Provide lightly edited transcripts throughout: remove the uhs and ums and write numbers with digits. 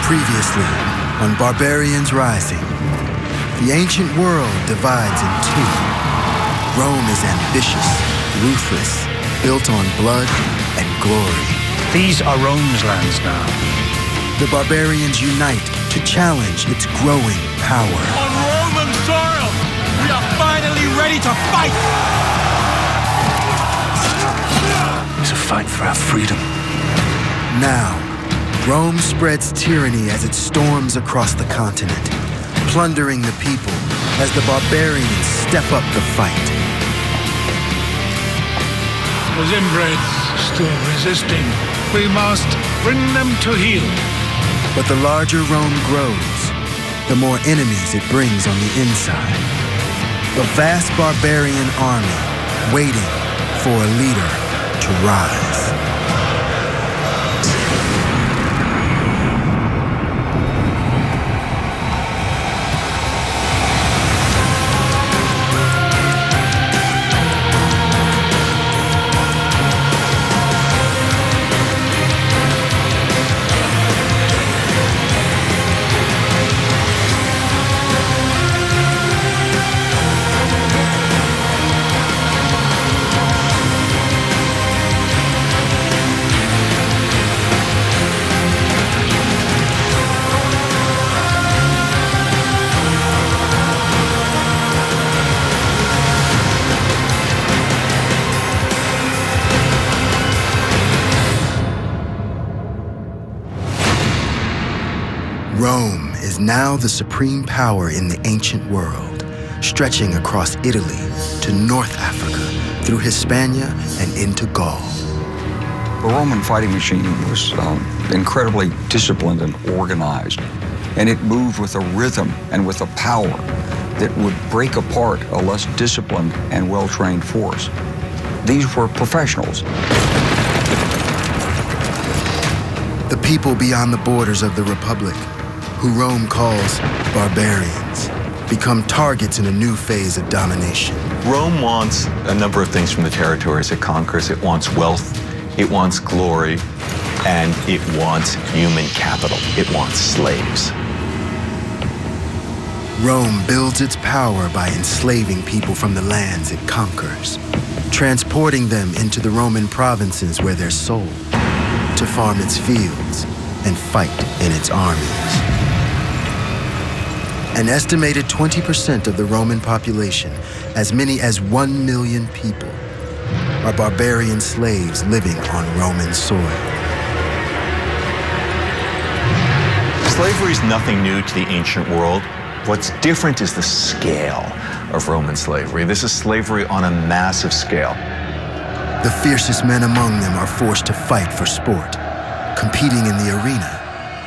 Previously, on Barbarians Rising, the ancient world divides in two. Rome is ambitious, ruthless, built on blood and glory. These are Rome's lands now. The barbarians unite to challenge its growing power. On Roman soil, we are finally ready to fight! It's a fight for our freedom. Now, Rome spreads tyranny as it storms across the continent, plundering the people as the barbarians step up the fight. The inbreds still resisting. We must bring them to heel. But the larger Rome grows, the more enemies it brings on the inside. A vast barbarian army waiting for a leader to rise. Rome is now the supreme power in the ancient world, stretching across Italy to North Africa, through Hispania and into Gaul. The Roman fighting machine was incredibly disciplined and organized, and it moved with a rhythm and with a power that would break apart a less disciplined and well-trained force. These were professionals. The people beyond the borders of the Republic, who Rome calls barbarians, become targets in a new phase of domination. Rome wants a number of things from the territories it conquers. It wants wealth, it wants glory, and it wants human capital. It wants slaves. Rome builds its power by enslaving people from the lands it conquers, transporting them into the Roman provinces where they're sold, to farm its fields and fight in its armies. An estimated 20% of the Roman population, as many as 1 million people, are barbarian slaves living on Roman soil. Slavery is nothing new to the ancient world. What's different is the scale of Roman slavery. This is slavery on a massive scale. The fiercest men among them are forced to fight for sport, competing in the arena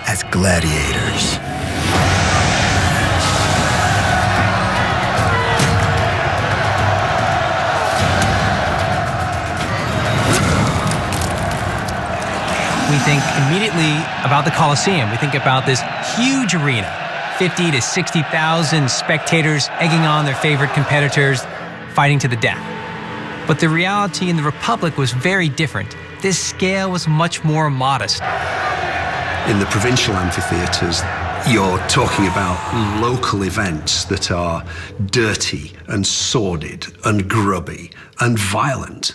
as gladiators. We think immediately about the Colosseum. We think about this huge arena, 50 to 60,000 spectators egging on their favorite competitors, fighting to the death. But the reality in the Republic was very different. This scale was much more modest. In the provincial amphitheatres, you're talking about local events that are dirty and sordid and grubby and violent.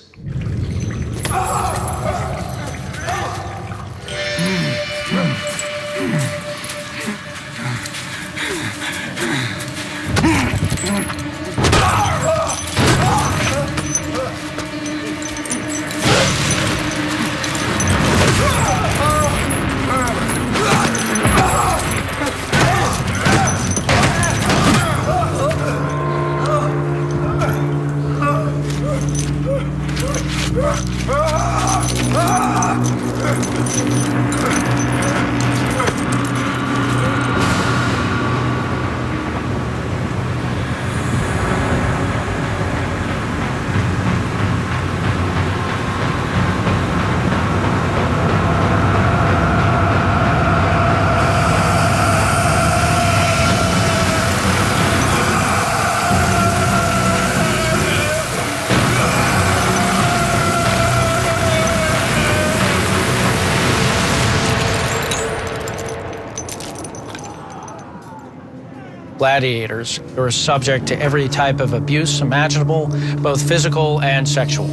gladiators were subject to every type of abuse imaginable, both physical and sexual.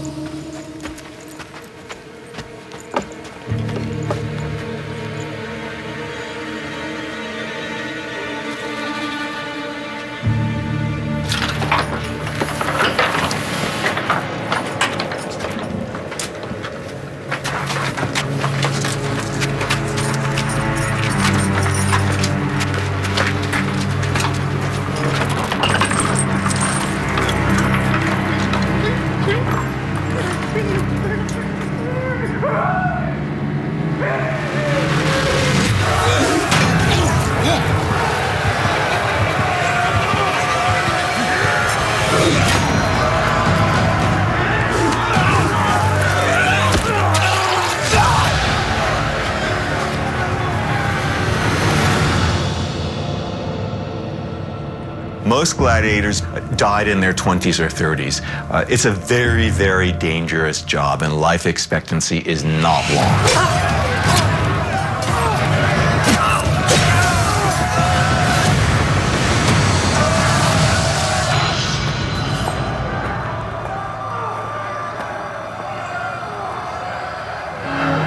Most gladiators died in their 20s or 30s. It's a very, very dangerous job, and life expectancy is not long.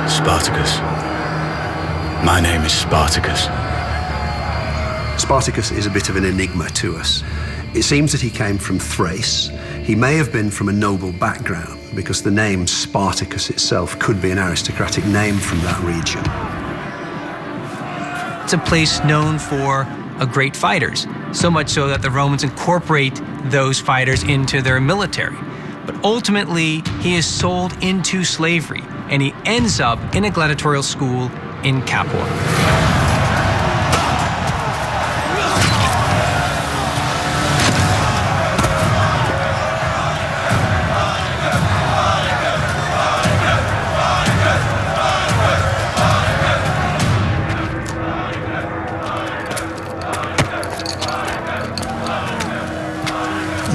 Spartacus. My name is Spartacus. Spartacus is a bit of an enigma to us. It seems that he came from Thrace. He may have been from a noble background because the name Spartacus itself could be an aristocratic name from that region. It's a place known for great fighters, so much so that the Romans incorporate those fighters into their military. But ultimately, he is sold into slavery, and he ends up in a gladiatorial school in Capua.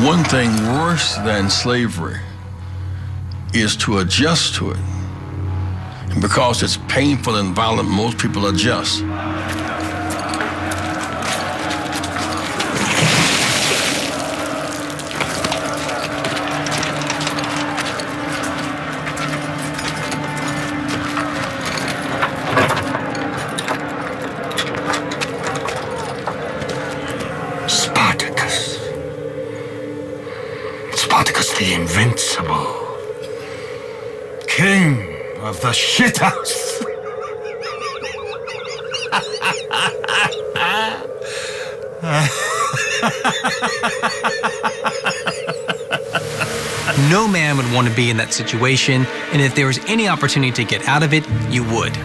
One thing worse than slavery is to adjust to it. And because it's painful and violent, most people adjust. Spartacus the Invincible, King of the Shithouse. No man would want to be in that situation, and if there was any opportunity to get out of it, you would.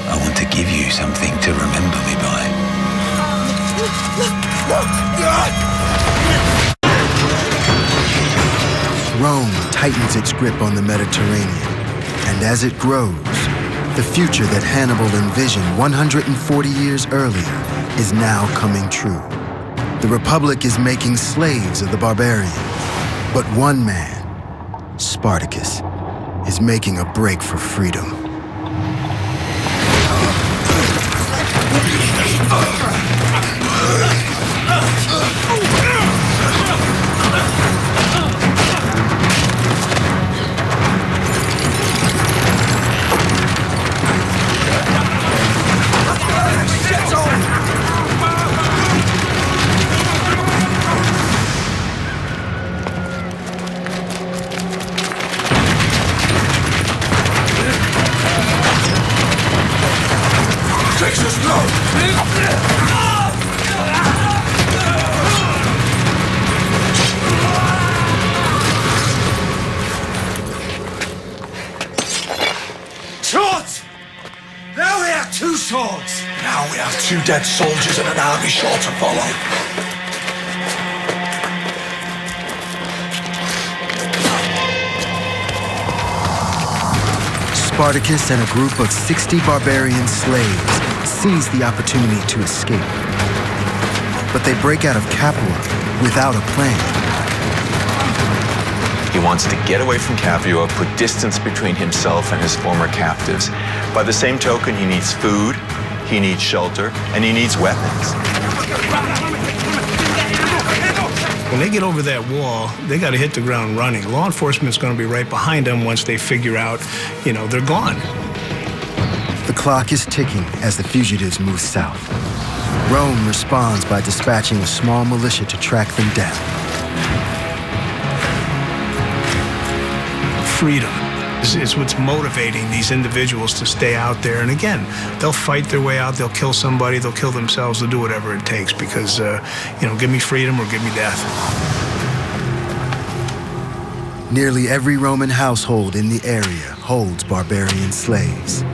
I want to give you something to remember me by. Rome tightens its grip on the Mediterranean, and as it grows, the future that Hannibal envisioned 140 years earlier is now coming true. The Republic is making slaves of the barbarians, but one man, Spartacus, is making a break for freedom. Swords! Now we have two swords! Now we have two dead soldiers and an army sure to follow. Spartacus and a group of 60 barbarian slaves seize the opportunity to escape. but they break out of Capua without a plan. He wants to get away from Capua, put distance between himself and his former captives. By the same token, he needs food, he needs shelter, and he needs weapons. When they get over that wall, they got to hit the ground running. Law enforcement's going to be right behind them once they figure out, they're gone. The clock is ticking as the fugitives move south. Rome responds by dispatching a small militia to track them down. Freedom is what's motivating these individuals to stay out there. And again, they'll fight their way out. They'll kill somebody. They'll kill themselves. They'll do whatever it takes because, give me freedom or give me death. Nearly every Roman household in the area holds barbarian slaves.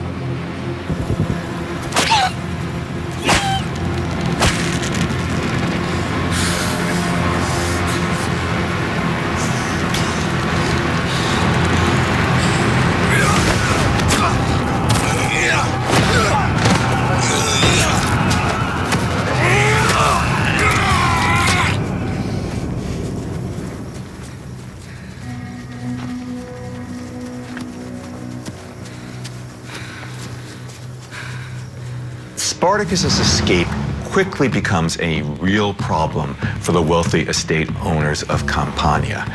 Spartacus's escape quickly becomes a real problem for the wealthy estate owners of Campania.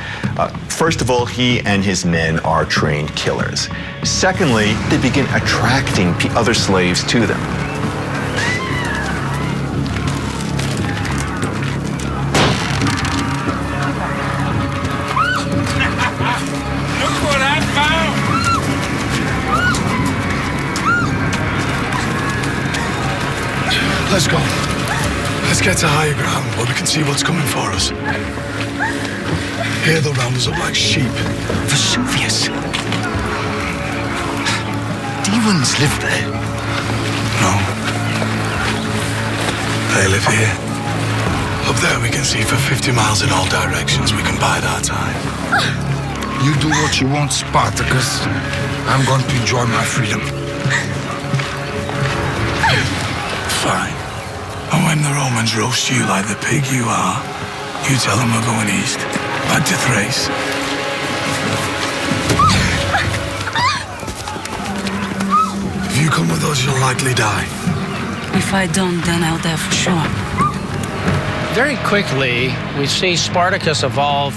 First of all, he and his men are trained killers. Secondly, they begin attracting other slaves to them. Let's go. Let's get to higher ground where we can see what's coming for us. Here they'll round us up like sheep. Vesuvius. Demons live there. No. They live here. Up there we can see for 50 miles in all directions. We can bide our time. You do what you want, Spartacus. I'm going to enjoy my freedom. Fine. And when the Romans roast you like the pig you are, you tell them we're going east, back to Thrace. If you come with us, you'll likely die. If I don't, then I'll die for sure. Very quickly, we see Spartacus evolve.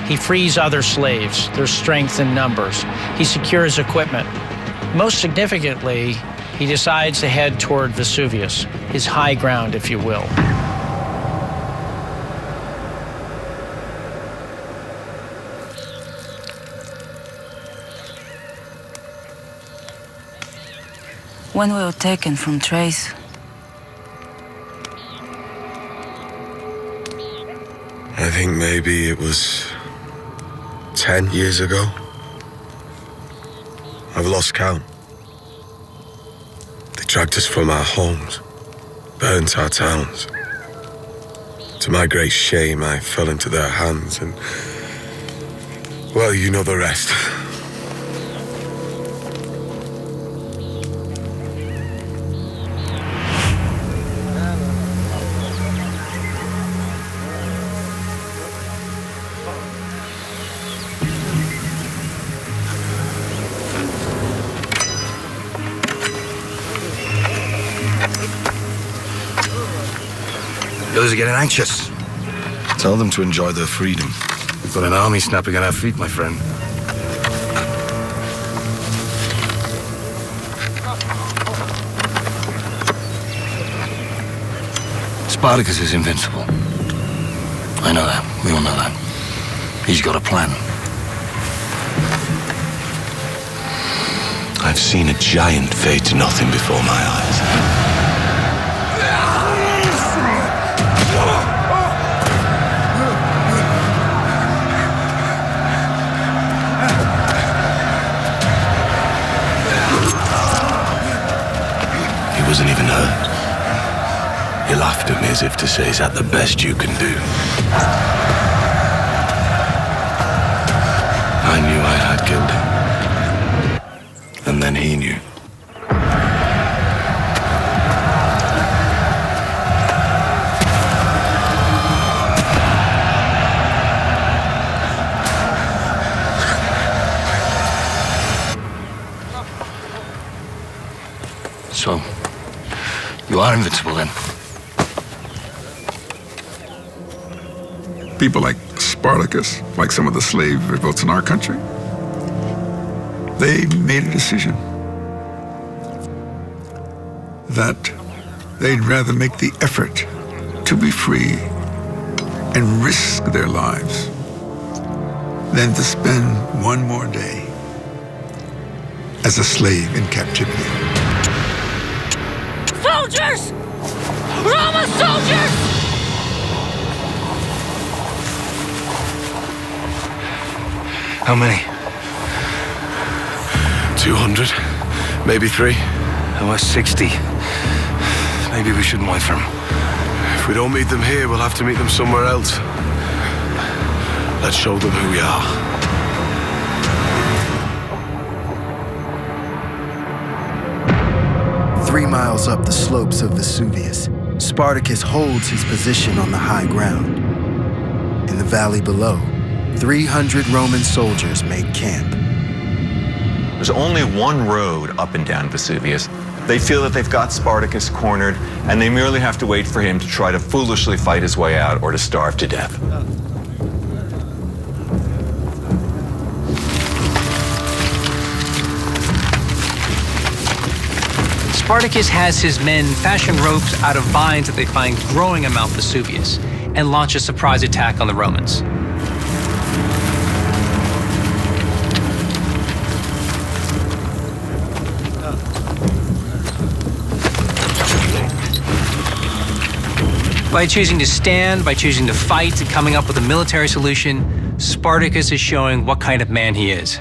He frees other slaves. There's strength in numbers. He secures equipment. Most significantly, he decides to head toward Vesuvius, his high ground, if you will. When we were taken from Thrace, I think maybe it was 10 years ago. I've lost count. They dragged us from our homes, burnt our towns. To my great shame, I fell into their hands and, well, you know the rest. The others are getting anxious. Tell them to enjoy their freedom. We've got an army snapping at our feet, my friend. Spartacus is invincible. I know that. We all know that. He's got a plan. I've seen a giant fade to nothing before my eyes. He wasn't even hurt. He laughed at me as if to say, is that the best you can do? I knew I had killed him. And then he knew. So, you are invincible then? People like Spartacus, like some of the slave revolts in our country, they made a decision that they'd rather make the effort to be free and risk their lives than to spend one more day as a slave in captivity. Soldiers! Roma soldiers! How many? 200, maybe 3. There were 60. Maybe we shouldn't wait for them. If we don't meet them here, we'll have to meet them somewhere else. Let's show them who we are. Three miles up the slopes of Vesuvius, Spartacus holds his position on the high ground. In the valley below, 300 Roman soldiers make camp. There's only one road up and down Vesuvius. They feel that they've got Spartacus cornered, and they merely have to wait for him to try to foolishly fight his way out or to starve to death. Spartacus has his men fashion ropes out of vines that they find growing on Mount Vesuvius and launch a surprise attack on the Romans. By choosing to stand, by choosing to fight, and coming up with a military solution, Spartacus is showing what kind of man he is.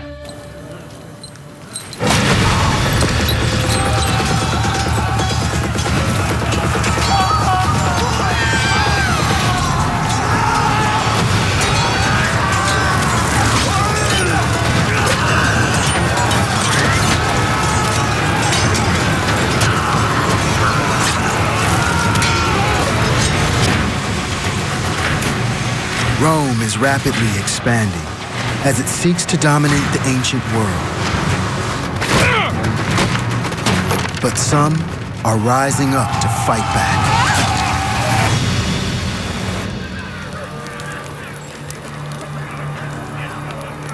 Rome is rapidly expanding as it seeks to dominate the ancient world. But some are rising up to fight back.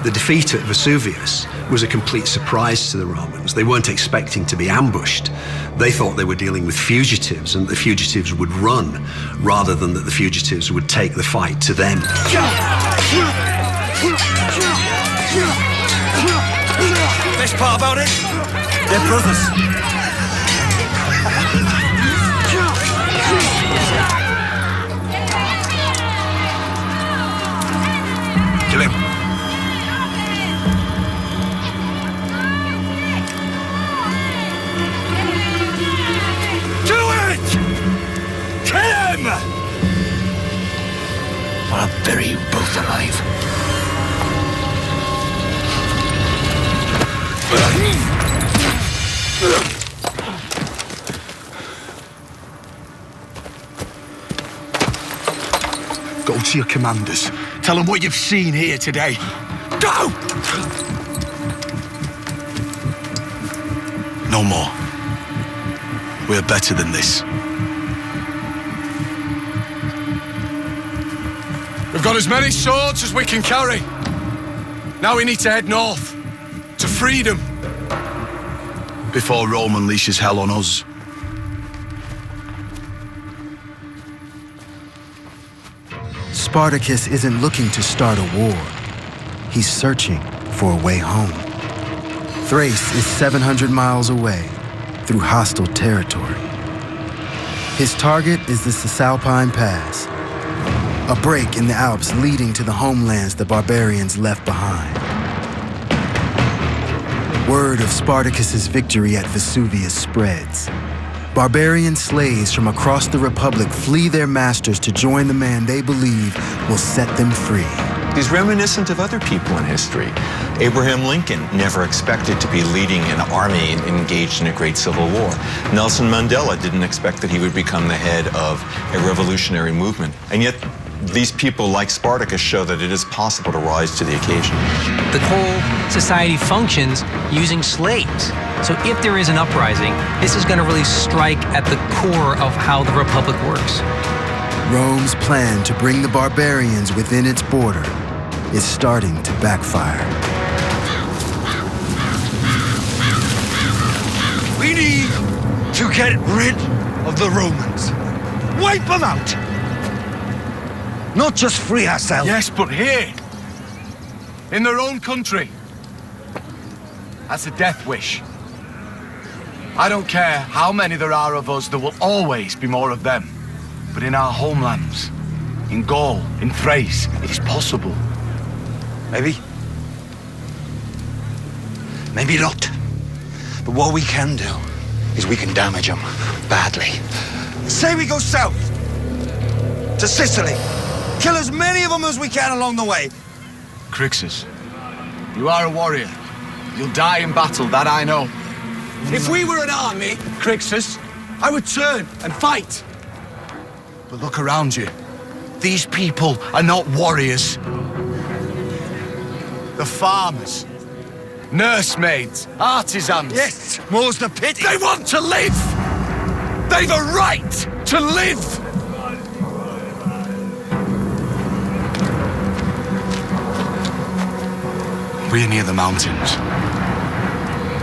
The defeat at Vesuvius was a complete surprise to the Romans. They weren't expecting to be ambushed. They thought they were dealing with fugitives and the fugitives would run rather than that the fugitives would take the fight to them. Best part about it? They're brothers. Kill him. I'll bury you both alive. Go to your commanders. Tell them what you've seen here today. Go! No more. We're better than this. We've got as many swords as we can carry. Now we need to head north, to freedom. Before Rome unleashes hell on us. Spartacus isn't looking to start a war. He's searching for a way home. Thrace is 700 miles away through hostile territory. His target is the Cisalpine Pass, a break in the Alps leading to the homelands the barbarians left behind. Word of Spartacus's victory at Vesuvius spreads. Barbarian slaves from across the Republic flee their masters to join the man they believe will set them free. He's reminiscent of other people in history. Abraham Lincoln never expected to be leading an army engaged in a great civil war. Nelson Mandela didn't expect that he would become the head of a revolutionary movement. And yet, these people, like Spartacus, show that it is possible to rise to the occasion. The whole society functions using slaves. So if there is an uprising, this is going to really strike at the core of how the Republic works. Rome's plan to bring the barbarians within its border is starting to backfire. We need to get rid of the Romans. Wipe them out! Not just free ourselves. Yes, but here, in their own country. That's a death wish. I don't care how many there are of us, there will always be more of them. But in our homelands, in Gaul, in Thrace, it is possible. Maybe. Maybe not. But what we can do is we can damage them badly. Say we go south to Sicily. Kill as many of them as we can along the way. Crixus, you are a warrior. You'll die in battle, that I know. If we were an army, Crixus, I would turn and fight. But look around you. These people are not warriors. They're farmers, nursemaids, artisans. Yes, more's the pity. They want to live! They've a right to live! We're near the mountains.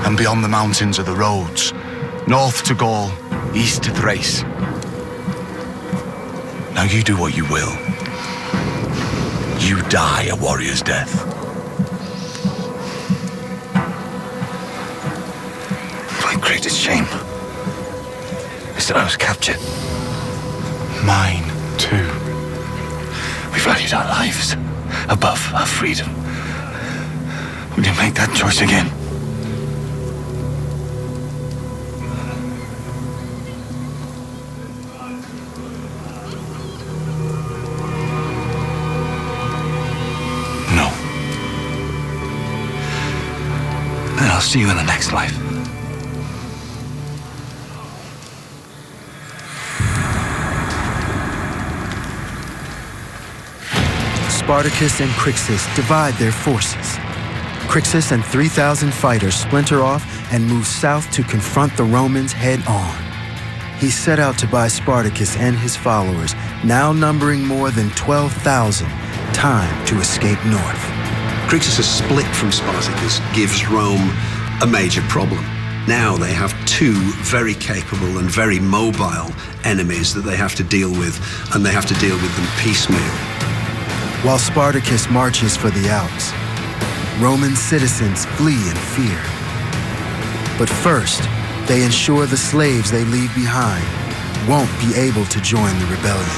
And beyond the mountains are the roads. North to Gaul, east to Thrace. Now you do what you will. You die a warrior's death. My greatest shame is that I was captured. Mine, too. We valued our lives above our freedom. Will you make that choice again? No. Then I'll see you in the next life. Spartacus and Crixus divide their forces. Crixus and 3,000 fighters splinter off and move south to confront the Romans head-on. He set out to buy Spartacus and his followers, now numbering more than 12,000, time to escape north. Crixus' split from Spartacus gives Rome a major problem. Now they have two very capable and very mobile enemies that they have to deal with, and they have to deal with them piecemeal. While Spartacus marches for the Alps, Roman citizens flee in fear. But first, they ensure the slaves they leave behind won't be able to join the rebellion.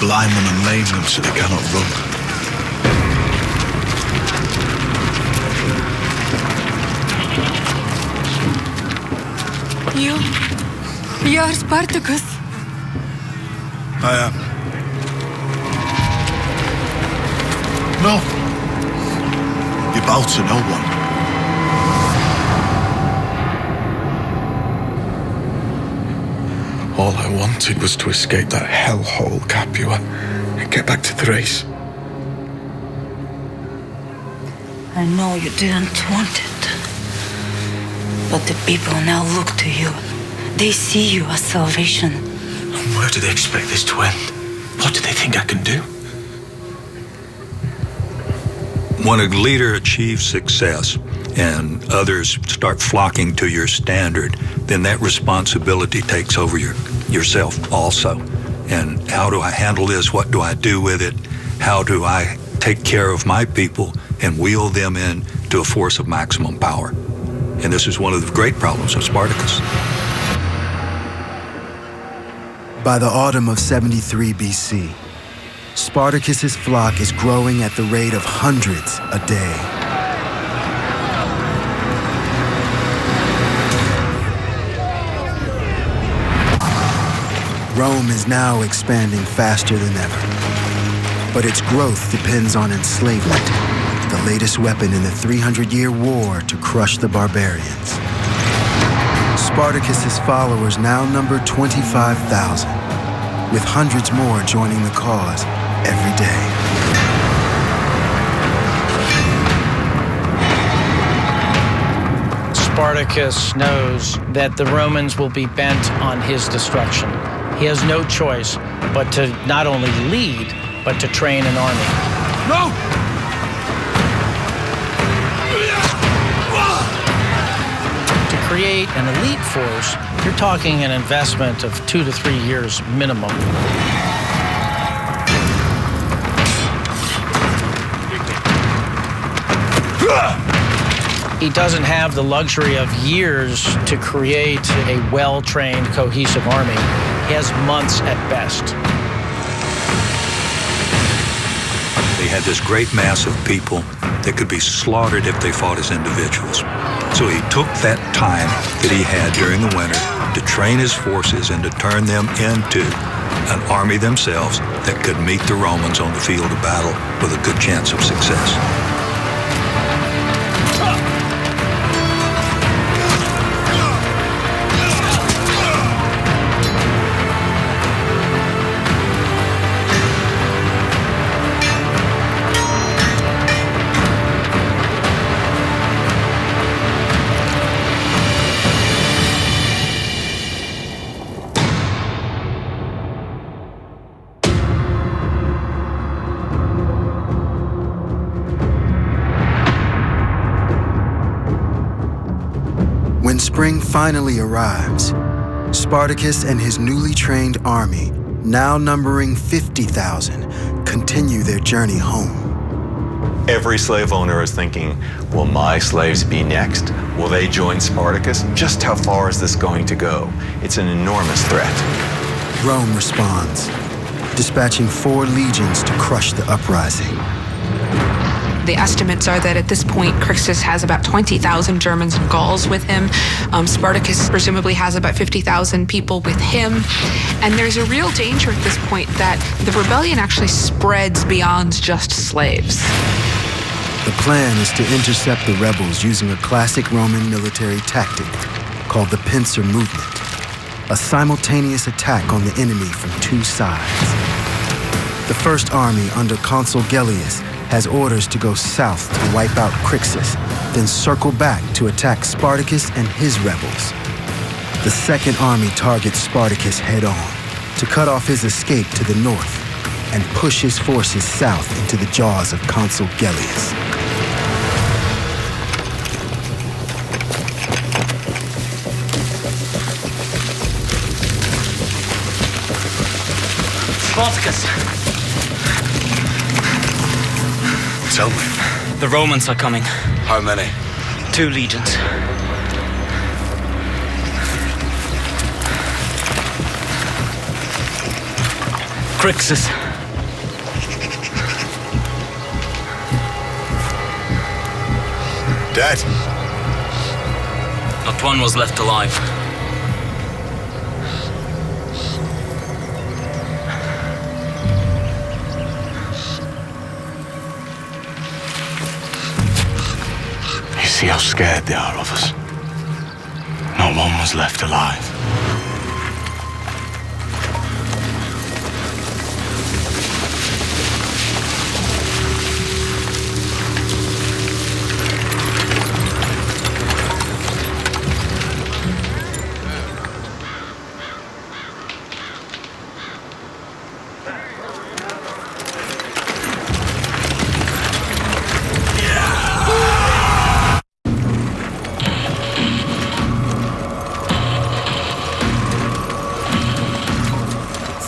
Blind them and maim them so they cannot run. You are Spartacus. I am. No. You bow to no one. All I wanted was to escape that hellhole Capua and get back to Thrace. I know you didn't want it. But the people now look to you. They see you as salvation. And where do they expect this to end? What do they think I can do? When a leader achieves success and others start flocking to your standard, then that responsibility takes over yourself also. And how do I handle this? What do I do with it? How do I take care of my people and wheel them into a force of maximum power? And this is one of the great problems of Spartacus. By the autumn of 73 BC, Spartacus's flock is growing at the rate of hundreds a day. Rome is now expanding faster than ever, but its growth depends on enslavement, the latest weapon in the 300-year war to crush the barbarians. Spartacus's followers now number 25,000, with hundreds more joining the cause every day. Spartacus knows that the Romans will be bent on his destruction. He has no choice but to not only lead, but to train an army. No! To create an elite force, you're talking an investment of 2 to 3 years minimum. He doesn't have the luxury of years to create a well-trained, cohesive army. He has months at best. They had this great mass of people that could be slaughtered if they fought as individuals. So he took that time that he had during the winter to train his forces and to turn them into an army themselves that could meet the Romans on the field of battle with a good chance of success. When spring finally arrives, Spartacus and his newly trained army, now numbering 50,000, continue their journey home. Every slave owner is thinking, will my slaves be next? Will they join Spartacus? Just how far is this going to go? It's an enormous threat. Rome responds, dispatching 4 legions to crush the uprising. The estimates are that at this point, Crixus has about 20,000 Germans and Gauls with him. Spartacus presumably has about 50,000 people with him. And there's a real danger at this point that the rebellion actually spreads beyond just slaves. The plan is to intercept the rebels using a classic Roman military tactic called the pincer movement, a simultaneous attack on the enemy from 2 sides. The first army under Consul Gellius has orders to go south to wipe out Crixus, then circle back to attack Spartacus and his rebels. The second army targets Spartacus head-on to cut off his escape to the north and push his forces south into the jaws of Consul Gellius. Spartacus! Tell me. The Romans are coming. How many? 2 legions. Crixus. Dead? Not one was left alive. See how scared they are of us. Not one was left alive.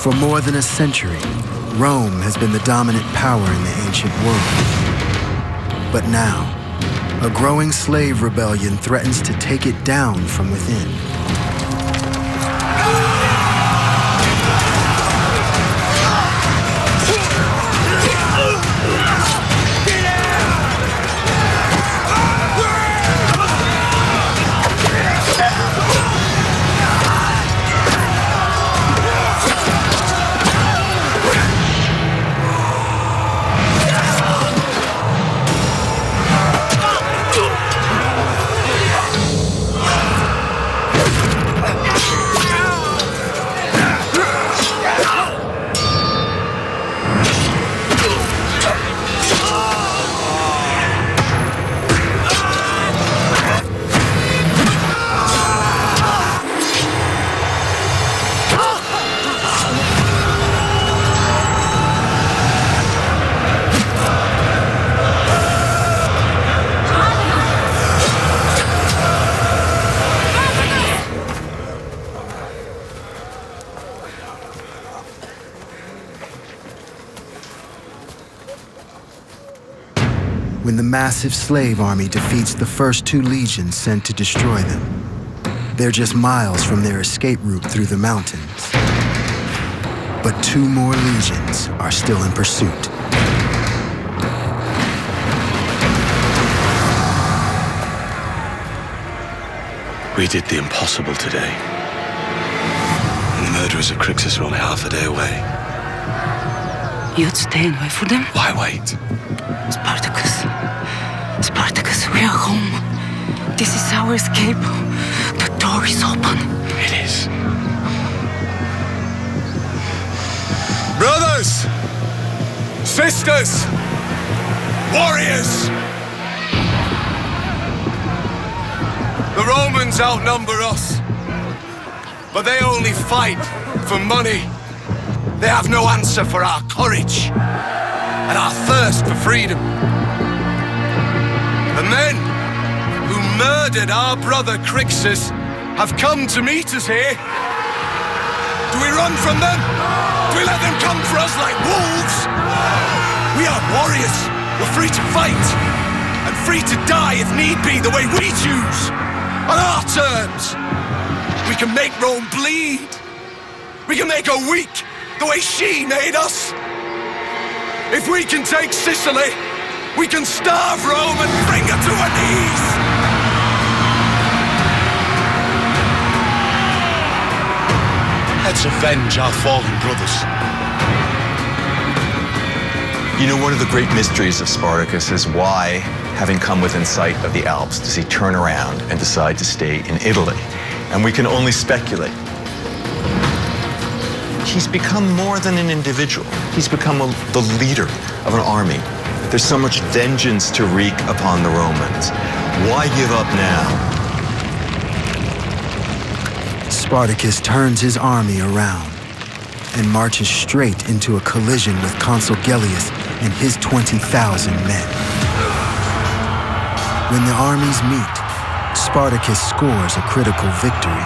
For more than a century, Rome has been the dominant power in the ancient world. But now, a growing slave rebellion threatens to take it down from within. massive slave army defeats the first 2 legions sent to destroy them. They're just miles from their escape route through the mountains. But 2 more legions are still in pursuit. We did the impossible today. And the murderers of Crixus are only half a day away. You'd stay and wait for them? Why wait? Spartacus. Spartacus, we are home. This is our escape. The door is open. It is. Brothers! Sisters! Warriors! The Romans outnumber us, but they only fight for money. They have no answer for our courage and our thirst for freedom. The men who murdered our brother Crixus have come to meet us here. Do we run from them? Do we let them come for us like wolves? We are warriors. We're free to fight and free to die if need be, the way we choose. On our terms. We can make Rome bleed. We can make her weak the way she made us. If we can take Sicily, we can starve Rome and bring her to her knees. Let's avenge our fallen brothers. You know, one of the great mysteries of Spartacus is why, having come within sight of the Alps, does he turn around and decide to stay in Italy? And we can only speculate. He's become more than an individual. He's become the leader of an army. There's so much vengeance to wreak upon the Romans. Why give up now? Spartacus turns his army around and marches straight into a collision with Consul Gellius and his 20,000 men. When the armies meet, Spartacus scores a critical victory.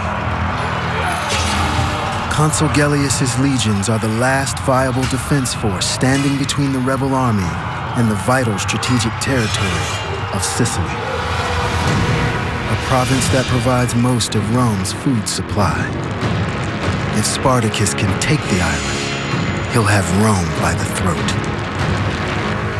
Consul Gellius's legions are the last viable defense force standing between the rebel army and the vital strategic territory of Sicily, a province that provides most of Rome's food supply. If Spartacus can take the island, he'll have Rome by the throat.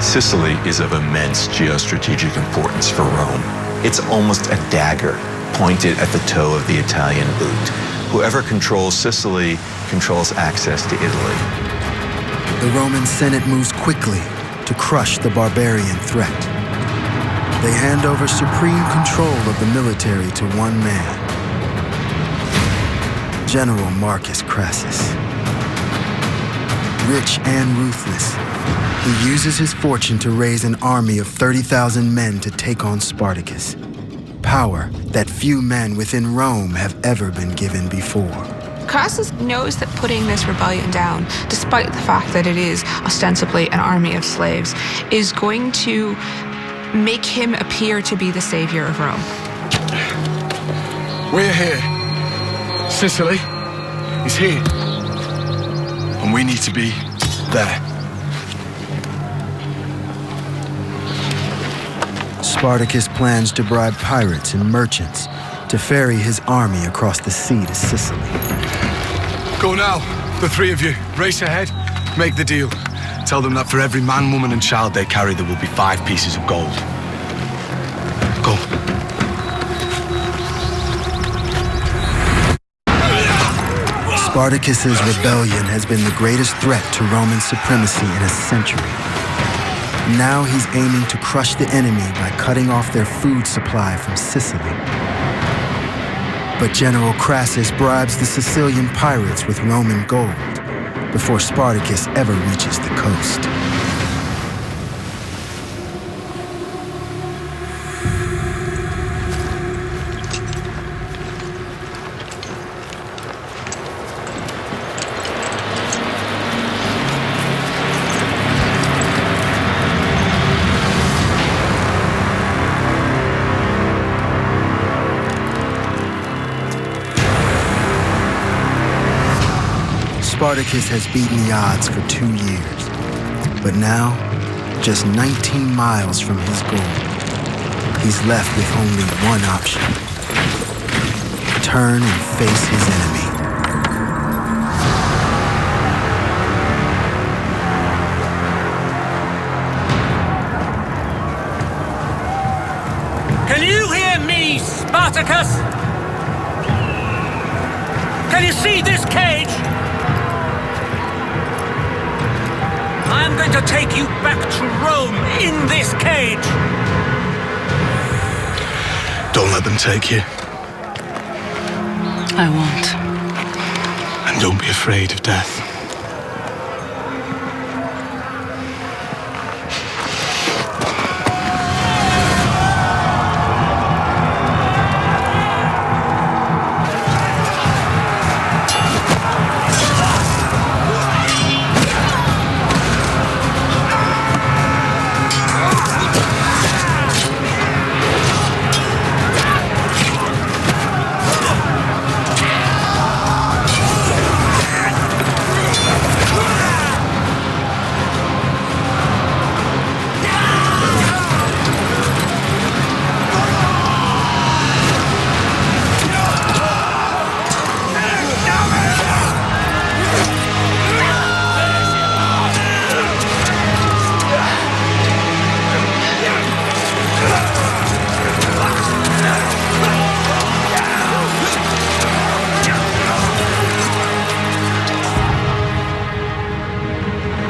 Sicily is of immense geostrategic importance for Rome. It's almost a dagger pointed at the toe of the Italian boot. Whoever controls Sicily controls access to Italy. The Roman Senate moves quickly to crush the barbarian threat. They hand over supreme control of the military to one man, General Marcus Crassus. Rich and ruthless, he uses his fortune to raise an army of 30,000 men to take on Spartacus. Power that few men within Rome have ever been given before. Crassus knows that putting this rebellion down, despite the fact that it is ostensibly an army of slaves, is going to make him appear to be the savior of Rome. We're here. Sicily is here. And we need to be there. Spartacus plans to bribe pirates and merchants to ferry his army across the sea to Sicily. Go now, the 3 of you. Race ahead, make the deal. Tell them that for every man, woman, and child they carry, there will be 5 pieces of gold. Go. Spartacus's rebellion has been the greatest threat to Roman supremacy in a century. Now he's aiming to crush the enemy by cutting off their food supply from Sicily. But General Crassus bribes the Sicilian pirates with Roman gold before Spartacus ever reaches the coast. Spartacus has beaten the odds for 2 years, but now just 19 miles from his goal, he's left with only one option: turn and face his enemy. Can you hear me, Spartacus? Can you see this cage? I'm going to take you back to Rome in this cage. Don't let them take you. I won't. And don't be afraid of death.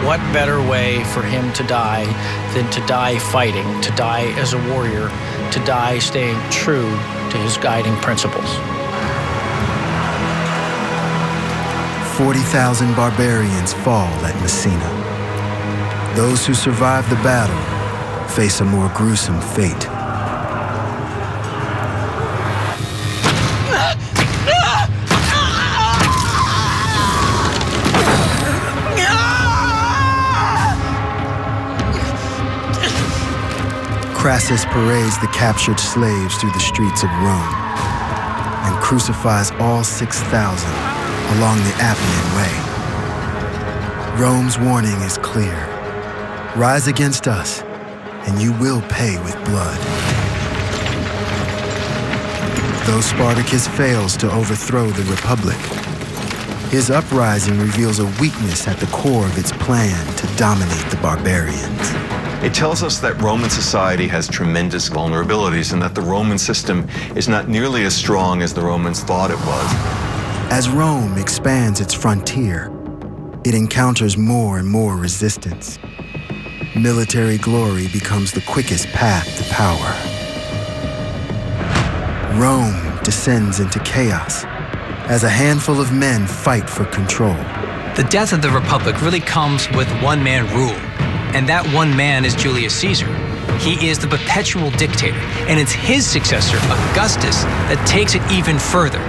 What better way for him to die than to die fighting, to die as a warrior, to die staying true to his guiding principles? 40,000 barbarians fall at Messina. Those who survive the battle face a more gruesome fate. Crassus parades the captured slaves through the streets of Rome and crucifies all 6,000 along the Appian Way. Rome's warning is clear. Rise against us, and you will pay with blood. Though Spartacus fails to overthrow the Republic, his uprising reveals a weakness at the core of its plan to dominate the barbarians. It tells us that Roman society has tremendous vulnerabilities and that the Roman system is not nearly as strong as the Romans thought it was. As Rome expands its frontier, it encounters more and more resistance. Military glory becomes the quickest path to power. Rome descends into chaos as a handful of men fight for control. The death of the Republic really comes with one-man rule. And that one man is Julius Caesar. He is the perpetual dictator, and it's his successor, Augustus, that takes it even further.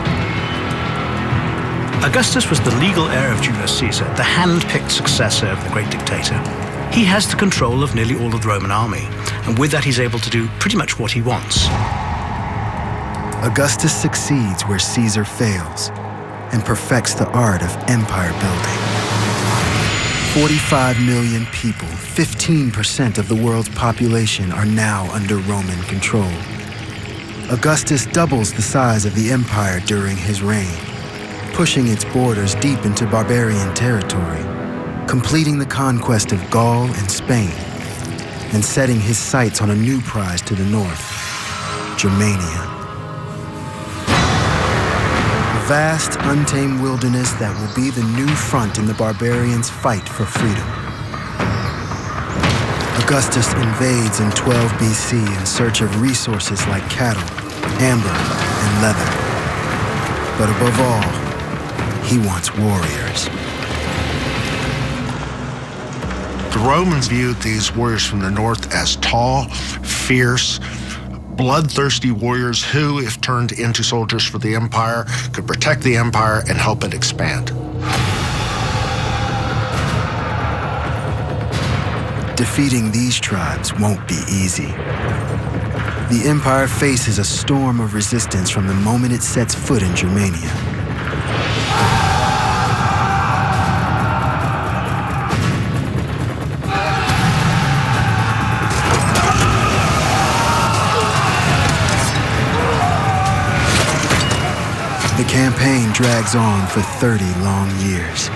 Augustus was the legal heir of Julius Caesar, the hand-picked successor of the great dictator. He has the control of nearly all of the Roman army, and with that he's able to do pretty much what he wants. Augustus succeeds where Caesar fails and perfects the art of empire building. 45 million people, 15% of the world's population, are now under Roman control. Augustus doubles the size of the empire during his reign, pushing its borders deep into barbarian territory, completing the conquest of Gaul and Spain, and setting his sights on a new prize to the north, Germania. A vast, untamed wilderness that will be the new front in the barbarians' fight for freedom. Augustus invades in 12 BC in search of resources like cattle, amber, and leather. But above all, he wants warriors. The Romans viewed these warriors from the north as tall, fierce, bloodthirsty warriors who, if turned into soldiers for the empire, could protect the empire and help it expand. Defeating these tribes won't be easy. The empire faces a storm of resistance from the moment it sets foot in Germania. The campaign drags on for 30 long years.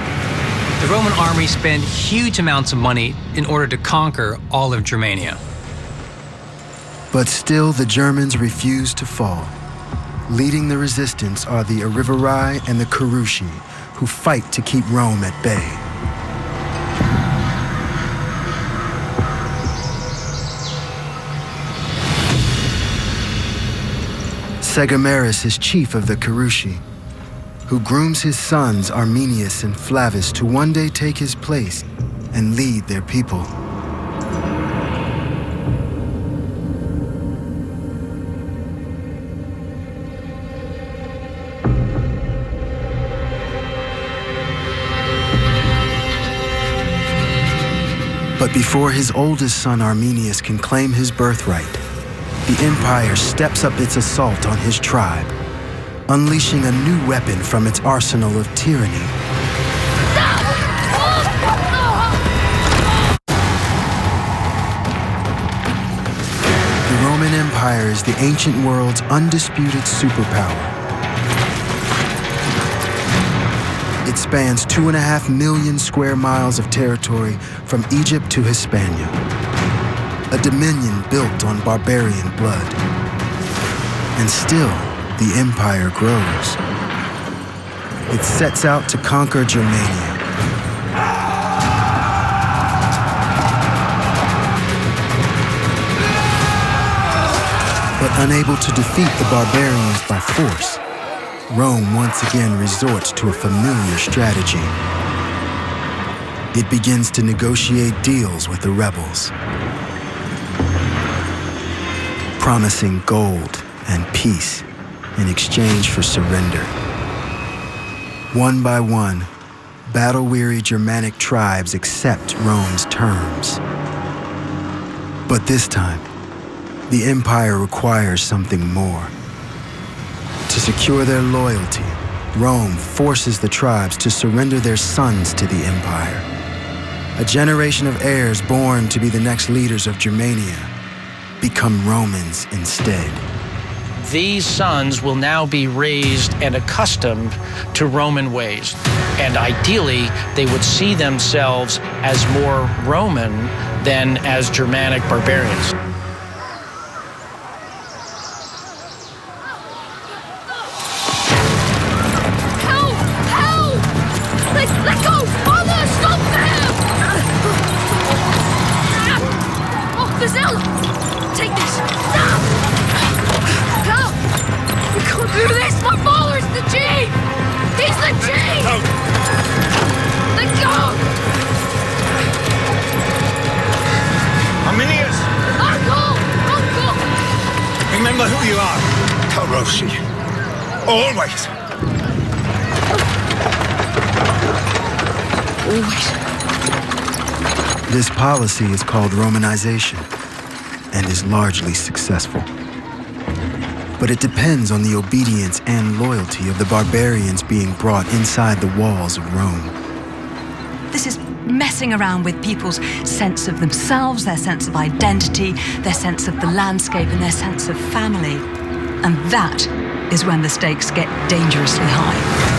The Roman army spent huge amounts of money in order to conquer all of Germania. But still, the Germans refuse to fall. Leading the resistance are the Arivarii and the Carusi, who fight to keep Rome at bay. Segamarus is chief of the Carusi, who grooms his sons Arminius and Flavus to one day take his place and lead their people. But before his oldest son Arminius can claim his birthright, the Empire steps up its assault on his tribe, unleashing a new weapon from its arsenal of tyranny. The Roman Empire is the ancient world's undisputed superpower. It spans 2.5 million square miles of territory from Egypt to Hispania, a dominion built on barbarian blood. And still, the empire grows. It sets out to conquer Germania. But unable to defeat the barbarians by force, Rome once again resorts to a familiar strategy. It begins to negotiate deals with the rebels, promising gold and peace in exchange for surrender. One by one, battle-weary Germanic tribes accept Rome's terms. But this time, the empire requires something more. To secure their loyalty, Rome forces the tribes to surrender their sons to the empire. A generation of heirs born to be the next leaders of Germania become Romans instead. These sons will now be raised and accustomed to Roman ways. And ideally, they would see themselves as more Roman than as Germanic barbarians. Let go! Father, stop them! Oh, Gazelle! Take this! Stop! Help! We can't do this! My father's the chief! He's the chief! No! Let go! Arminius! Uncle! Uncle! Remember who you are. Carusi. Always. This policy is called Romanization and is largely successful. But it depends on the obedience and loyalty of the barbarians being brought inside the walls of Rome. This is messing around with people's sense of themselves, their sense of identity, their sense of the landscape, and their sense of family. And that is when the stakes get dangerously high.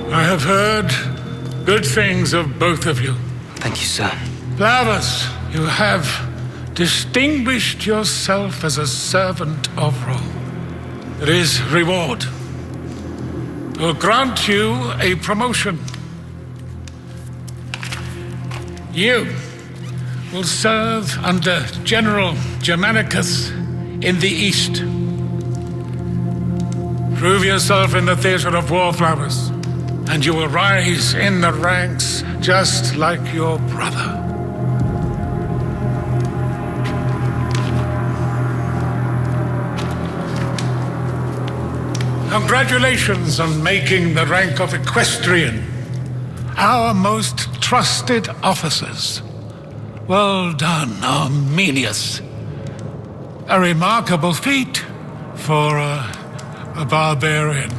I have heard good things of both of you. Thank you, sir. Flavus, you have distinguished yourself as a servant of Rome. There is reward. We'll grant you a promotion. You will serve under General Germanicus in the east. Prove yourself in the theater of war, Flavus. and you will rise in the ranks just like your brother. Congratulations on making the rank of Equestrian, our most trusted officers. Well done, Arminius. A remarkable feat for a barbarian.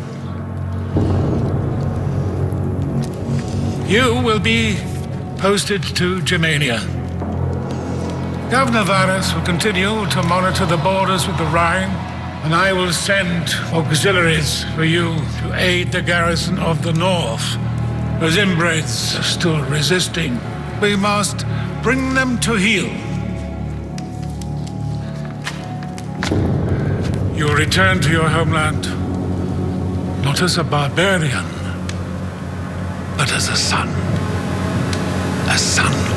You will be posted to Germania. Governor Varus will continue to monitor the borders with the Rhine, and I will send auxiliaries for you to aid the garrison of the north. As inbreds are still resisting, we must bring them to heel. You'll return to your homeland, not as a barbarian, but as a son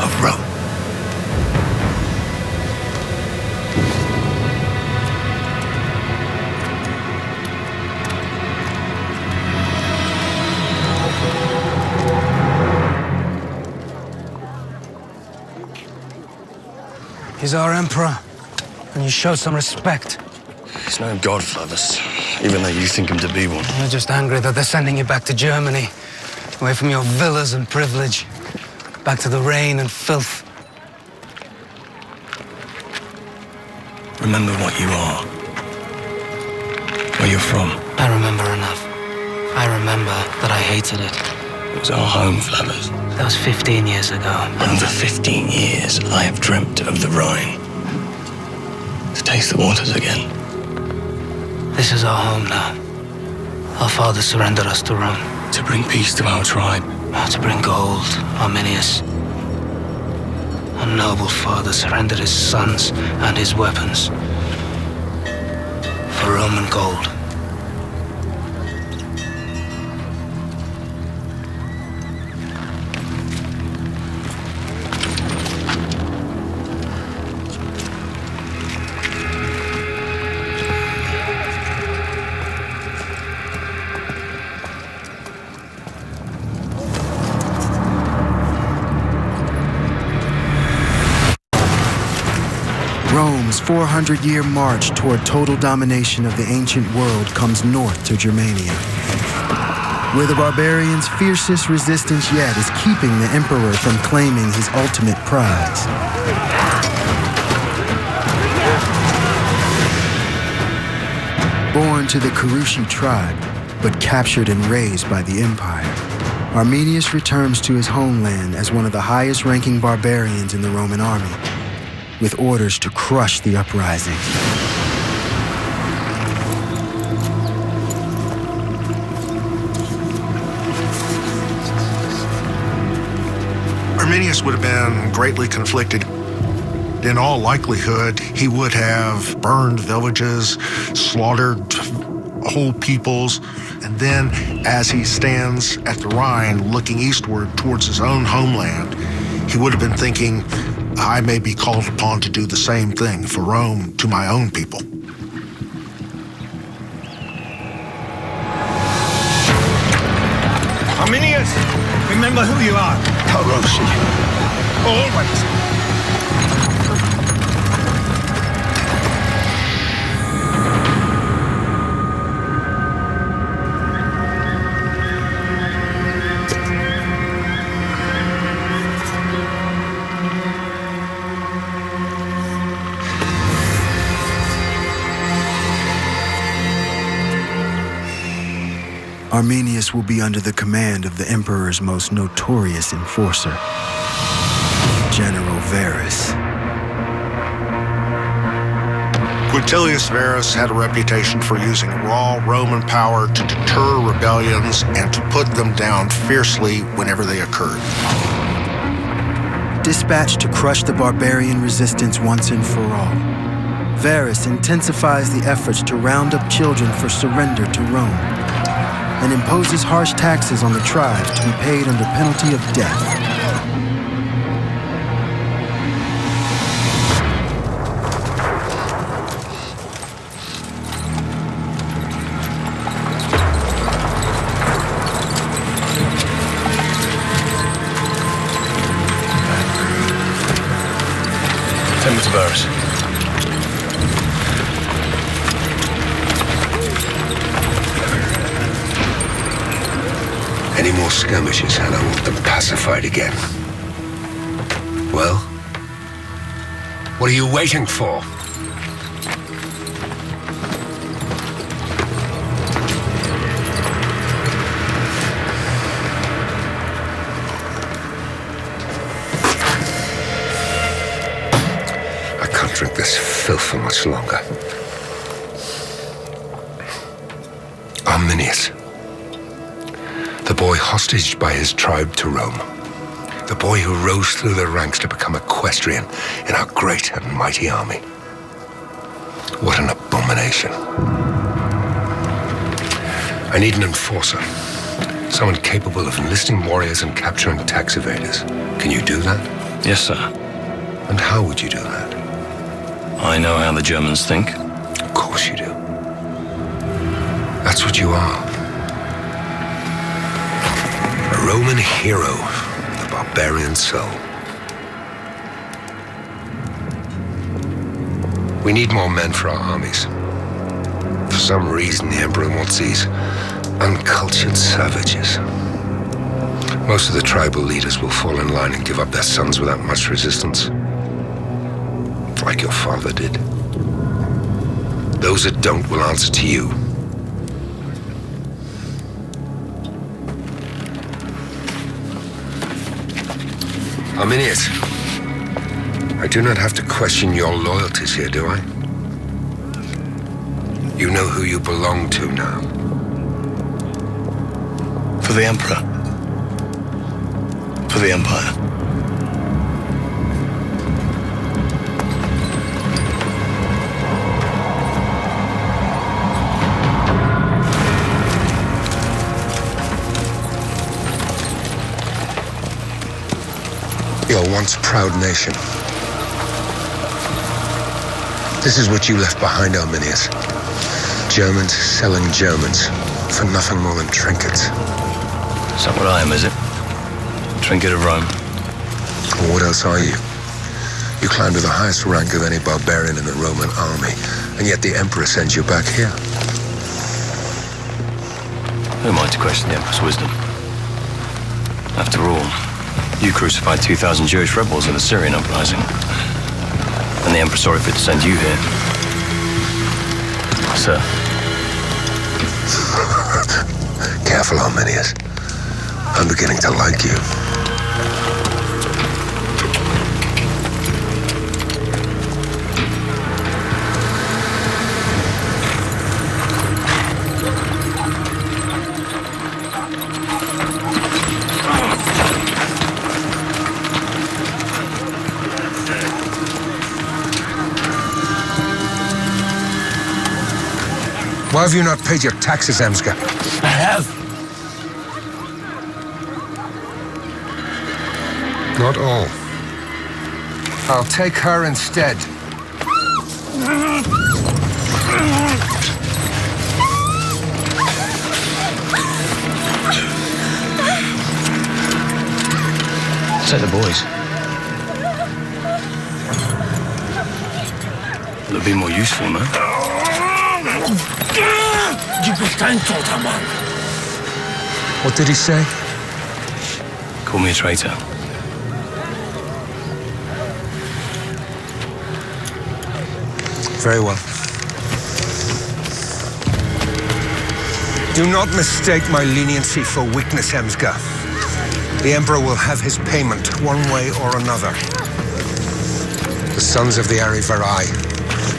of Rome. He's our emperor, and you show some respect. He's no god, Flavus, even though you think him to be one. You're just angry that they're sending you back to Germany, away from your villas and privilege, back to the rain and filth. Remember what you are, where you're from. I remember enough. I remember that I hated it. It was our home, Flavus. That was 15 years ago. And for 15 years, I have dreamt of the Rhine. To taste the waters again. This is our home now. Our father surrendered us to Rome. To bring peace to our tribe. To bring gold, Arminius. Our noble father surrendered his sons and his weapons for Roman gold. Rome's 400-year march toward total domination of the ancient world comes north to Germania, where the barbarians' fiercest resistance yet is keeping the emperor from claiming his ultimate prize. Born to the Kurushi tribe, but captured and raised by the empire, Arminius returns to his homeland as one of the highest-ranking barbarians in the Roman army, with orders to crush the uprising. Arminius would have been greatly conflicted. In all likelihood, he would have burned villages, slaughtered whole peoples, and then as he stands at the Rhine looking eastward towards his own homeland, he would have been thinking, I may be called upon to do the same thing for Rome to my own people. Arminius, remember who you are. Kurushi. Always. Arminius will be under the command of the emperor's most notorious enforcer, General Varus. Quintilius Varus had a reputation for using raw Roman power to deter rebellions and to put them down fiercely whenever they occurred. Dispatched to crush the barbarian resistance once and for all, Varus intensifies the efforts to round up children for surrender to Rome, and imposes harsh taxes on the tribes to be paid under penalty of death. Send me to Varus. Any more skirmishes, and I want them pacified again. Well, what are you waiting for? I can't drink this filth for much longer. Arminius. The boy hostage by his tribe to Rome. The boy who rose through the ranks to become equestrian in our great and mighty army. What an abomination. I need an enforcer. Someone capable of enlisting warriors and capturing tax evaders. Can you do that? Yes, sir. And how would you do that? I know how the Germans think. Of course you do. That's what you are. A Roman hero, the barbarian soul. We need more men for our armies. For some reason, the Emperor wants these uncultured savages. Most of the tribal leaders will fall in line and give up their sons without much resistance. Like your father did. Those that don't will answer to you. Arminius, I do not have to question your loyalties here, do I? You know who you belong to now. For the Emperor. For the Empire. Your once proud nation. This is what you left behind, Arminius. Germans selling Germans for nothing more than trinkets. Is that what I am, is it? Trinket of Rome. Well, what else are you? You climbed to the highest rank of any barbarian in the Roman army, and yet the Emperor sends you back here. Who am I to question the Emperor's wisdom? After all, you crucified 2,000 Jewish rebels in the Syrian uprising. And the Emperor saw it fit to send you here. Sir. Careful, Arminius. I'm beginning to like you. Why have you not paid your taxes, Emska? I have. Not all. I'll take her instead. Take the boys. It'll be more useful, no? What did he say? Call me a traitor. Very well. Do not mistake my leniency for weakness, Emska. The Emperor will have his payment one way or another. The sons of the Arivarai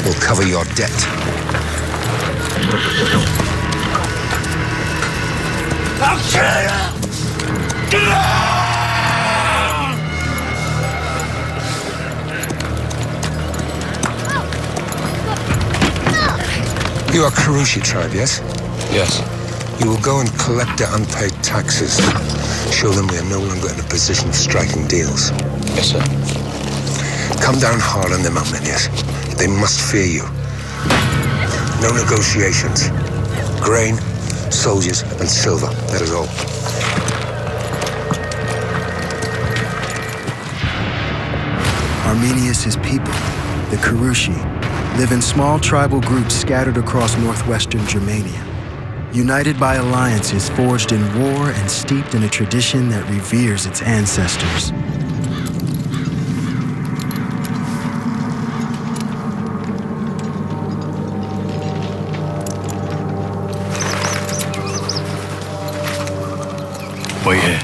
will cover your debt. You are Karushi tribe, yes? Yes. You will go and collect their unpaid taxes. Show them we are no longer in a position of striking deals. Yes, sir. Come down hard on them, Arminius. They must fear you. No negotiations. Grain, soldiers, and silver. That is all. Arminius' people the Kurushi, live in small tribal groups scattered across northwestern Germania, united by alliances forged in war and steeped in a tradition that reveres its ancestors. Wait here.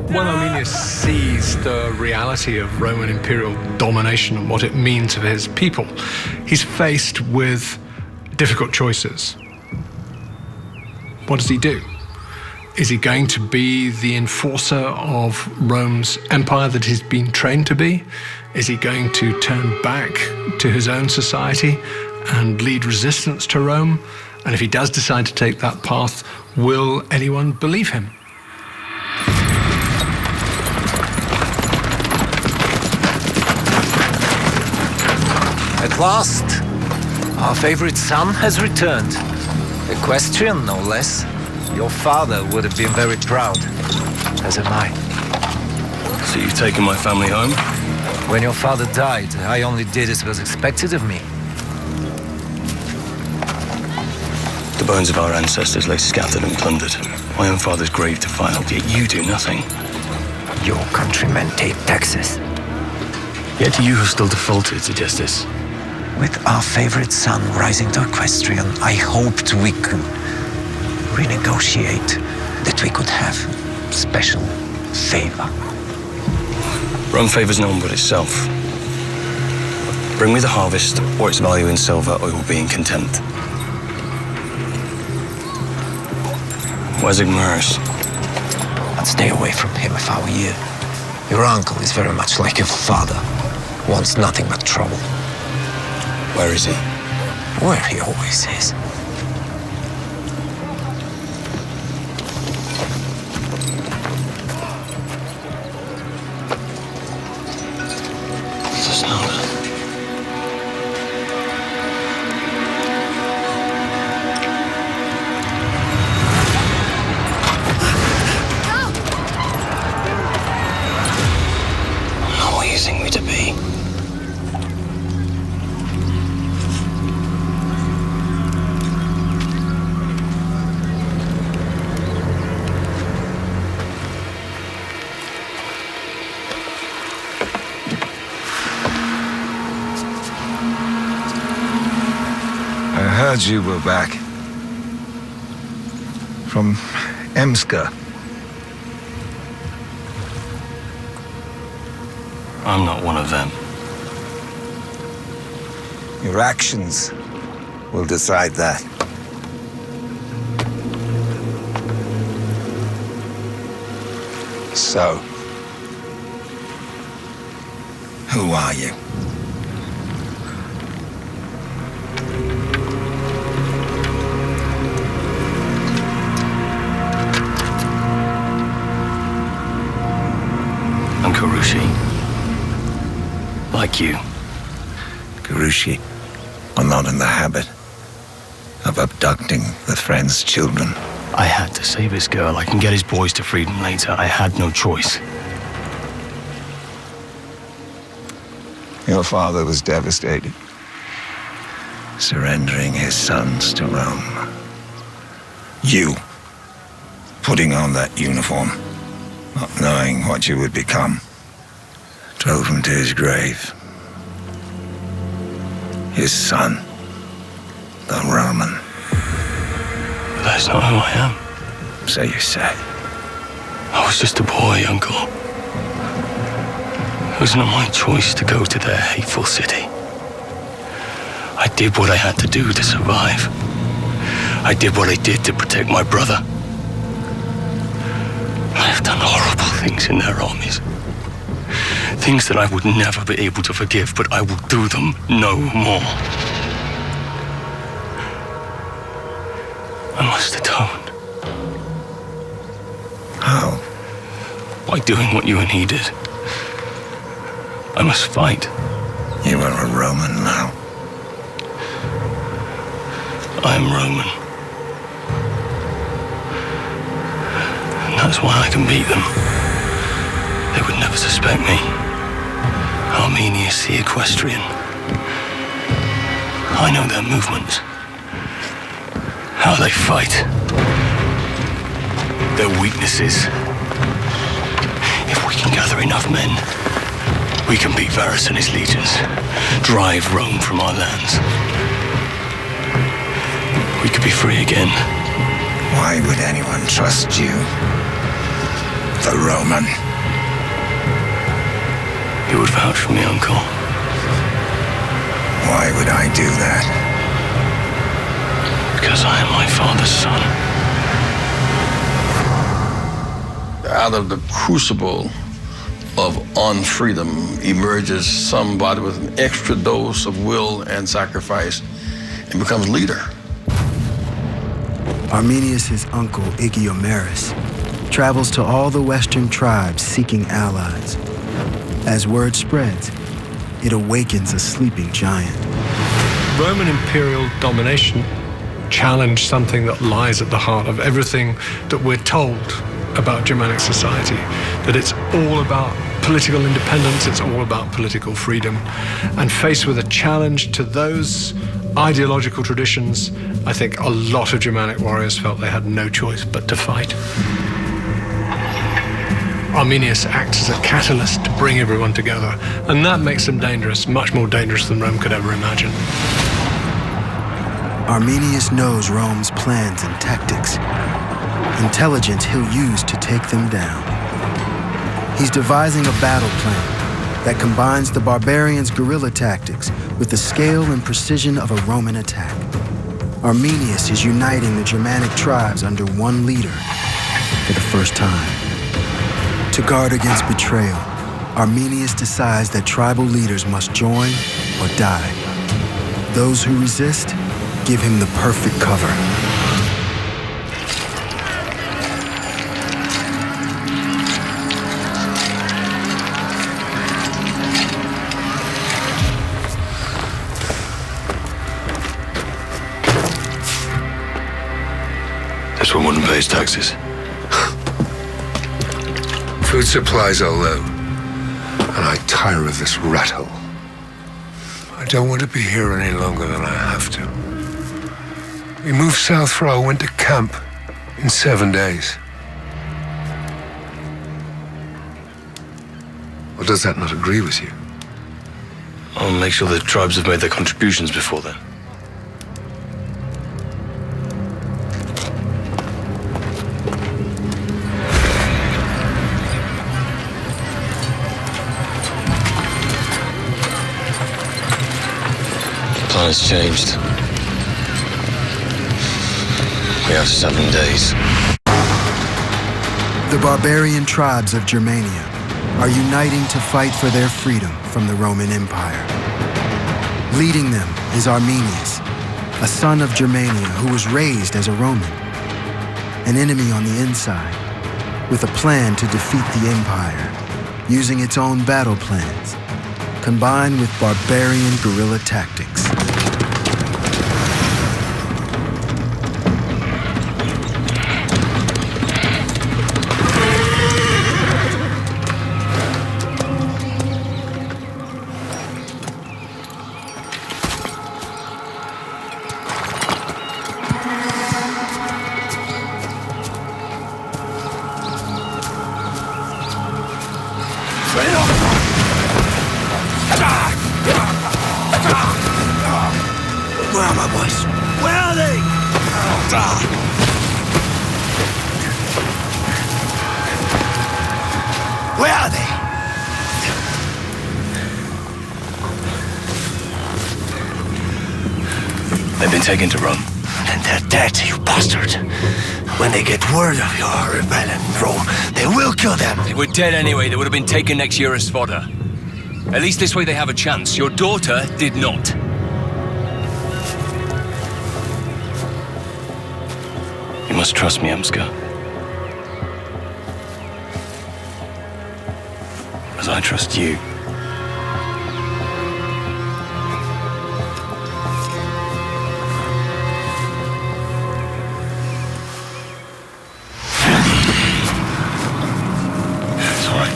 When Arminius sees the reality of Roman imperial domination and what it means for his people, he's faced with difficult choices. What does he do? Is he going to be the enforcer of Rome's empire that he's been trained to be? Is he going to turn back to his own society and lead resistance to Rome? And if he does decide to take that path, will anyone believe him? At last, our favorite son has returned. Equestrian, no less. Your father would have been very proud, as am I. So you've taken my family home? When your father died, I only did as was expected of me. The bones of our ancestors lay scattered and plundered. My own father's grave defiled, yet you do nothing. Your countrymen take taxes. Yet you have still defaulted to justice. With our favorite son rising to equestrian, I hoped we could renegotiate, that we could have special favor. Rome favors no one but itself. Bring me the harvest, or its value in silver, or you will be in contempt. Where's Igmarus? I'd stay away from him if I were you. Your uncle is very much like your father. Wants nothing but trouble. Where is he? Where he always is. You were back from Emska. I'm not one of them. Your actions will decide that. So, who are you? Like you. Kurushi are not in the habit of abducting the friend's children. I had to save this girl. I can get his boys to freedom later. I had no choice. Your father was devastated, surrendering his sons to Rome. You, putting on that uniform, not knowing what you would become, drove him to his grave. His son, the Roman. But that's not who I am. So you say. I was just a boy, Uncle. It was not my choice to go to their hateful city. I did what I had to do to survive. I did what I did to protect my brother. I have done horrible things in their armies. Things that I would never be able to forgive, but I will do them no more. I must atone. How? By doing what you and he did. I must fight. You are a Roman now. I am Roman. And that's why I can beat them. They would never suspect me. Arminius the Equestrian. I know their movements. How they fight. Their weaknesses. If we can gather enough men, we can beat Varus and his legions. Drive Rome from our lands. We could be free again. Why would anyone trust you? The Roman. You would vouch for me, Uncle. Why would I do that? Because I am my father's son. Out of the crucible of unfreedom emerges somebody with an extra dose of will and sacrifice and becomes leader. Arminius' uncle, Igiomeris, travels to all the western tribes seeking allies. As word spreads, it awakens a sleeping giant. Roman imperial domination challenged something that lies at the heart of everything that we're told about Germanic society, that it's all about political independence, it's all about political freedom. And faced with a challenge to those ideological traditions, I think a lot of Germanic warriors felt they had no choice but to fight. Arminius acts as a catalyst to bring everyone together, and that makes them dangerous, much more dangerous than Rome could ever imagine. Arminius knows Rome's plans and tactics. Intelligence he'll use to take them down. He's devising a battle plan that combines the barbarians' guerrilla tactics with the scale and precision of a Roman attack. Arminius is uniting the Germanic tribes under one leader for the first time. To guard against betrayal, Arminius decides that tribal leaders must join or die. Those who resist give him the perfect cover. This one wouldn't pay his taxes. Food supplies are low, and I tire of this rat hole. I don't want to be here any longer than I have to. We moved south for our winter camp in 7 days. Or does that not agree with you? I'll make sure the tribes have made their contributions before then. The plan has changed. We have 7 days. The barbarian tribes of Germania are uniting to fight for their freedom from the Roman Empire. Leading them is Arminius, a son of Germania who was raised as a Roman. An enemy on the inside, with a plan to defeat the empire, using its own battle plans, combined with barbarian guerrilla tactics. Where are my boys? Where are they? Where are they? They've been taken to Rome. And they're dead, you bastard. When they get word of your rebellion in Rome, they will kill them. They were dead anyway. They would have been taken next year as fodder. At least this way they have a chance. Your daughter did not. You must trust me, Emska. As I trust you. It's all right.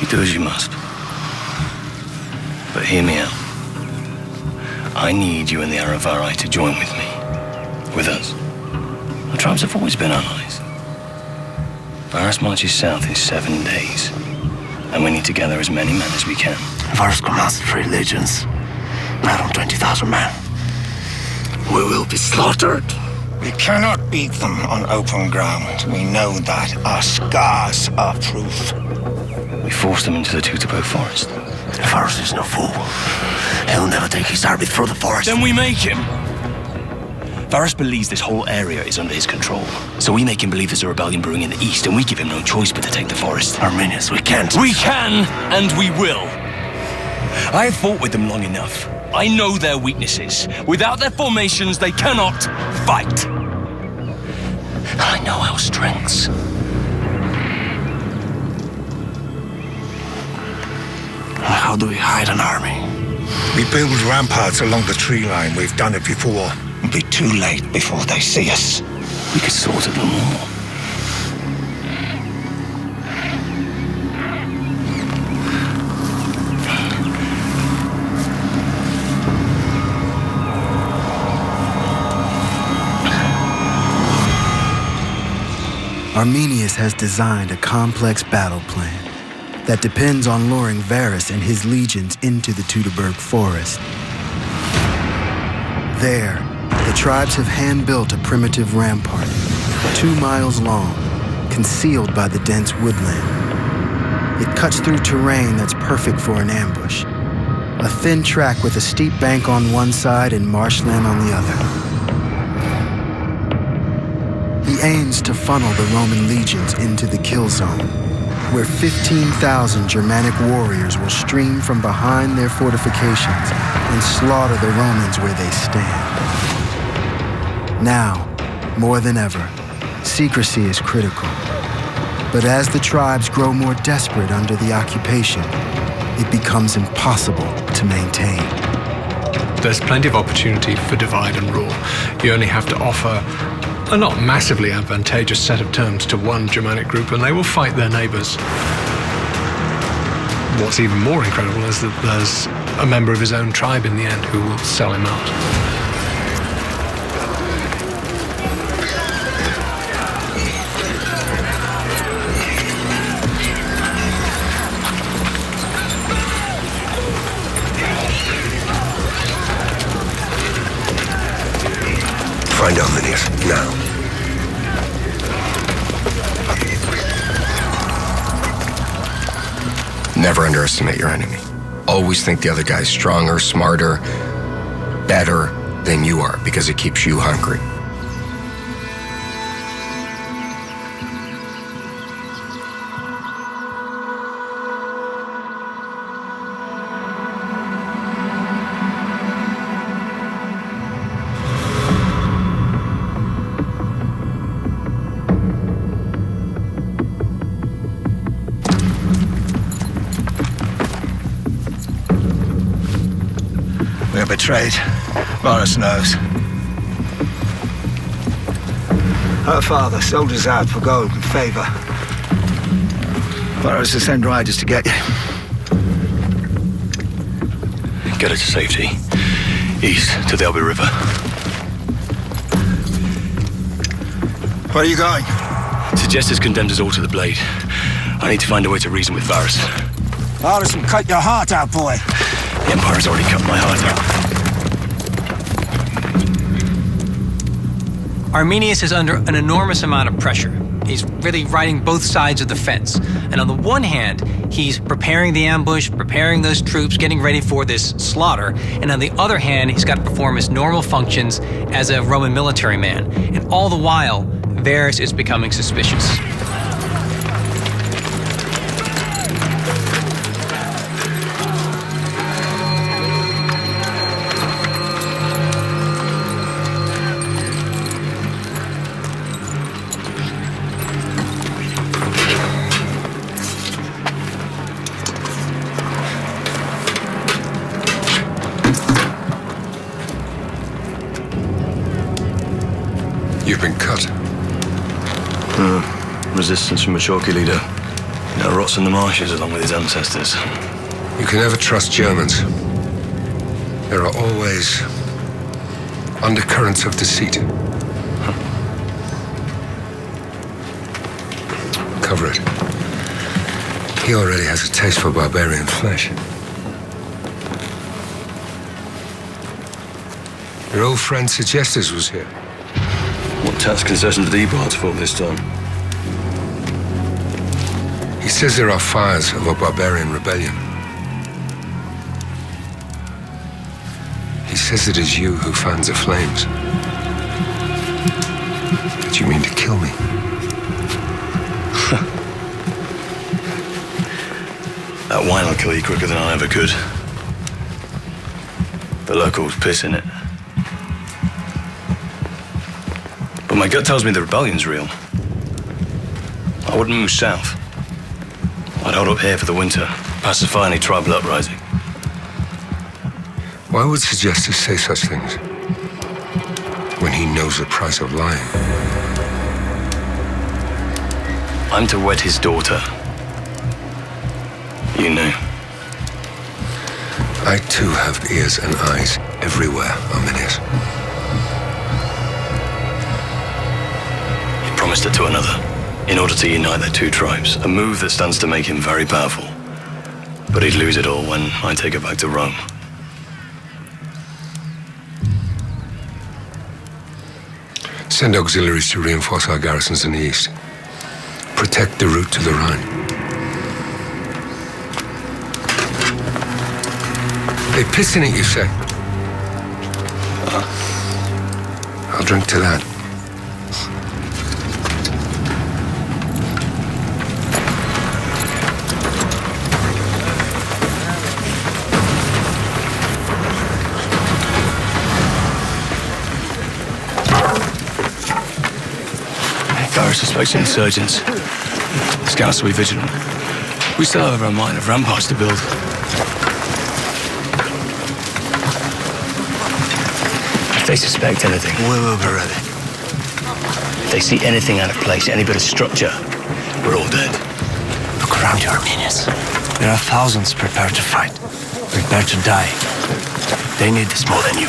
You do as you must. But hear me out. I need you and the Aravari to join with me. With us. The tribes have always been allies. Varus marches south in 7 days. And we need to gather as many men as we can. Varus commands 3 legions. Around 20,000 men. We will be slaughtered. We cannot beat them on open ground. We know that. Our scars are proof. We force them into the Tutapo forest. Varus is no fool. He'll never take his army through the forest. Then we make him. Varus believes this whole area is under his control. So we make him believe there's a rebellion brewing in the east, and we give him no choice but to take the forest. Arminius, we can't. We can, and we will. I have fought with them long enough. I know their weaknesses. Without their formations, they cannot fight. I know our strengths. How do we hide an army? We build ramparts along the tree line. We've done it before. It'll be too late before they see us. We could slaughter them all. Arminius has designed a complex battle plan that depends on luring Varus and his legions into the Teutoburg forest. There, the tribes have hand-built a primitive rampart, 2 miles long, concealed by the dense woodland. It cuts through terrain that's perfect for an ambush, a thin track with a steep bank on one side and marshland on the other. He aims to funnel the Roman legions into the kill zone, where 15,000 Germanic warriors will stream from behind their fortifications and slaughter the Romans where they stand. Now, more than ever, secrecy is critical. But as the tribes grow more desperate under the occupation, it becomes impossible to maintain. There's plenty of opportunity for divide and rule. You only have to offer a not massively advantageous set of terms to one Germanic group, and they will fight their neighbors. What's even more incredible is that there's a member of his own tribe in the end who will sell him out. Find Arminius, now. Never underestimate your enemy. Always think the other guy's stronger, smarter, better than you are, because it keeps you hungry. We're betrayed. Varus knows. Her father sold us out for gold and favor. Varus will send riders to get you. Get her to safety. East to the Elbe River. Where are you going? Segestus condemned us all to the blade. I need to find a way to reason with Varus. Varus will cut your heart out, boy. The Empire's already cut my heart out. Arminius is under an enormous amount of pressure. He's really riding both sides of the fence. And on the one hand, he's preparing the ambush, preparing those troops, getting ready for this slaughter. And on the other hand, he's got to perform his normal functions as a Roman military man. And all the while, Varus is becoming suspicious. You've been cut. Resistance from a chalky leader. Now rots in the marshes along with his ancestors. You can never trust Germans. There are always undercurrents of deceit. Cover it. He already has a taste for barbarian flesh. Your old friend Segestus was here. What tax concession did he pass for this time? He says there are fires of a barbarian rebellion. He says it is you who fans the flames. But you mean to kill me? That wine will kill you quicker than I ever could. The locals piss in it. But my gut tells me the rebellion's real. I wouldn't move south. I'd hold up here for the winter, pacify any tribal uprising. Why would Segestus say such things when he knows the price of lying? I'm to wed his daughter. You knew. I too have ears and eyes everywhere, Arminius. He promised it to another, in order to unite their two tribes, a move that stands to make him very powerful. But he'd lose it all when I take her back to Rome. Send auxiliaries to reinforce our garrisons in the east. Protect the route to the Rhine. They piss in it, you say? I'll drink to that. Varus suspects insurgents. Scouts will be vigilant. We still have over a mile of ramparts to build. If they suspect anything, we will be ready. If they see anything out of place, any bit of structure, we're all dead. Look around you, Arminius. There are thousands prepared to fight, prepared to die. They need this more than you.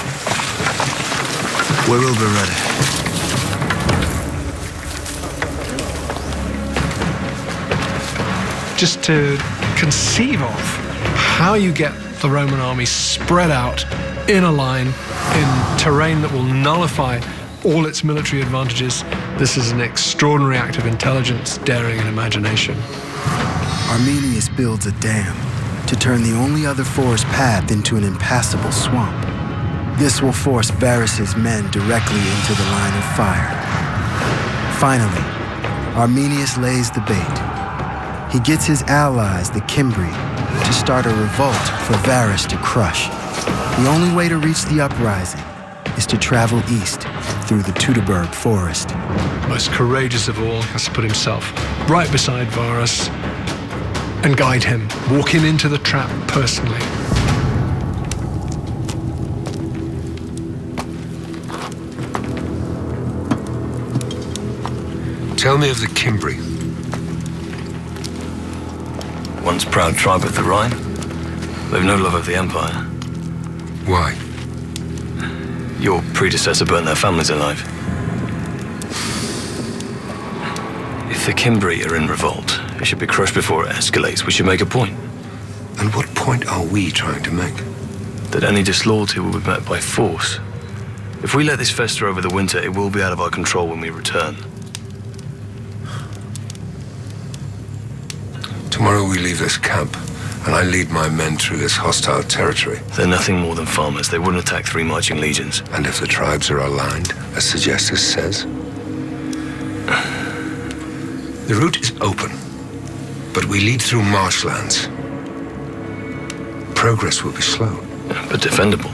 We will be ready. Just to conceive of how you get the Roman army spread out in a line in terrain that will nullify all its military advantages. This is an extraordinary act of intelligence, daring, and imagination. Arminius builds a dam to turn the only other forest path into an impassable swamp. This will force Varus's men directly into the line of fire. Finally, Arminius lays the bait. He gets his allies, the Cimbri, to start a revolt for Varus to crush. The only way to reach the uprising is to travel east through the Teutoburg forest. Most courageous of all has to put himself right beside Varus and guide him, walk him into the trap personally. Tell me of the Cimbri. Once proud tribe of the Rhine, they've no love of the Empire. Why? Your predecessor burned their families alive. If the Cimbri are in revolt, it should be crushed before it escalates. We should make a point. And what point are we trying to make? That any disloyalty will be met by force. If we let this fester over the winter, it will be out of our control when we return. Tomorrow we leave this camp, and I lead my men through this hostile territory. They're nothing more than farmers. They wouldn't attack 3 marching legions. And if the tribes are aligned, as Segestus says? The route is open, but we lead through marshlands. Progress will be slow. But defendable.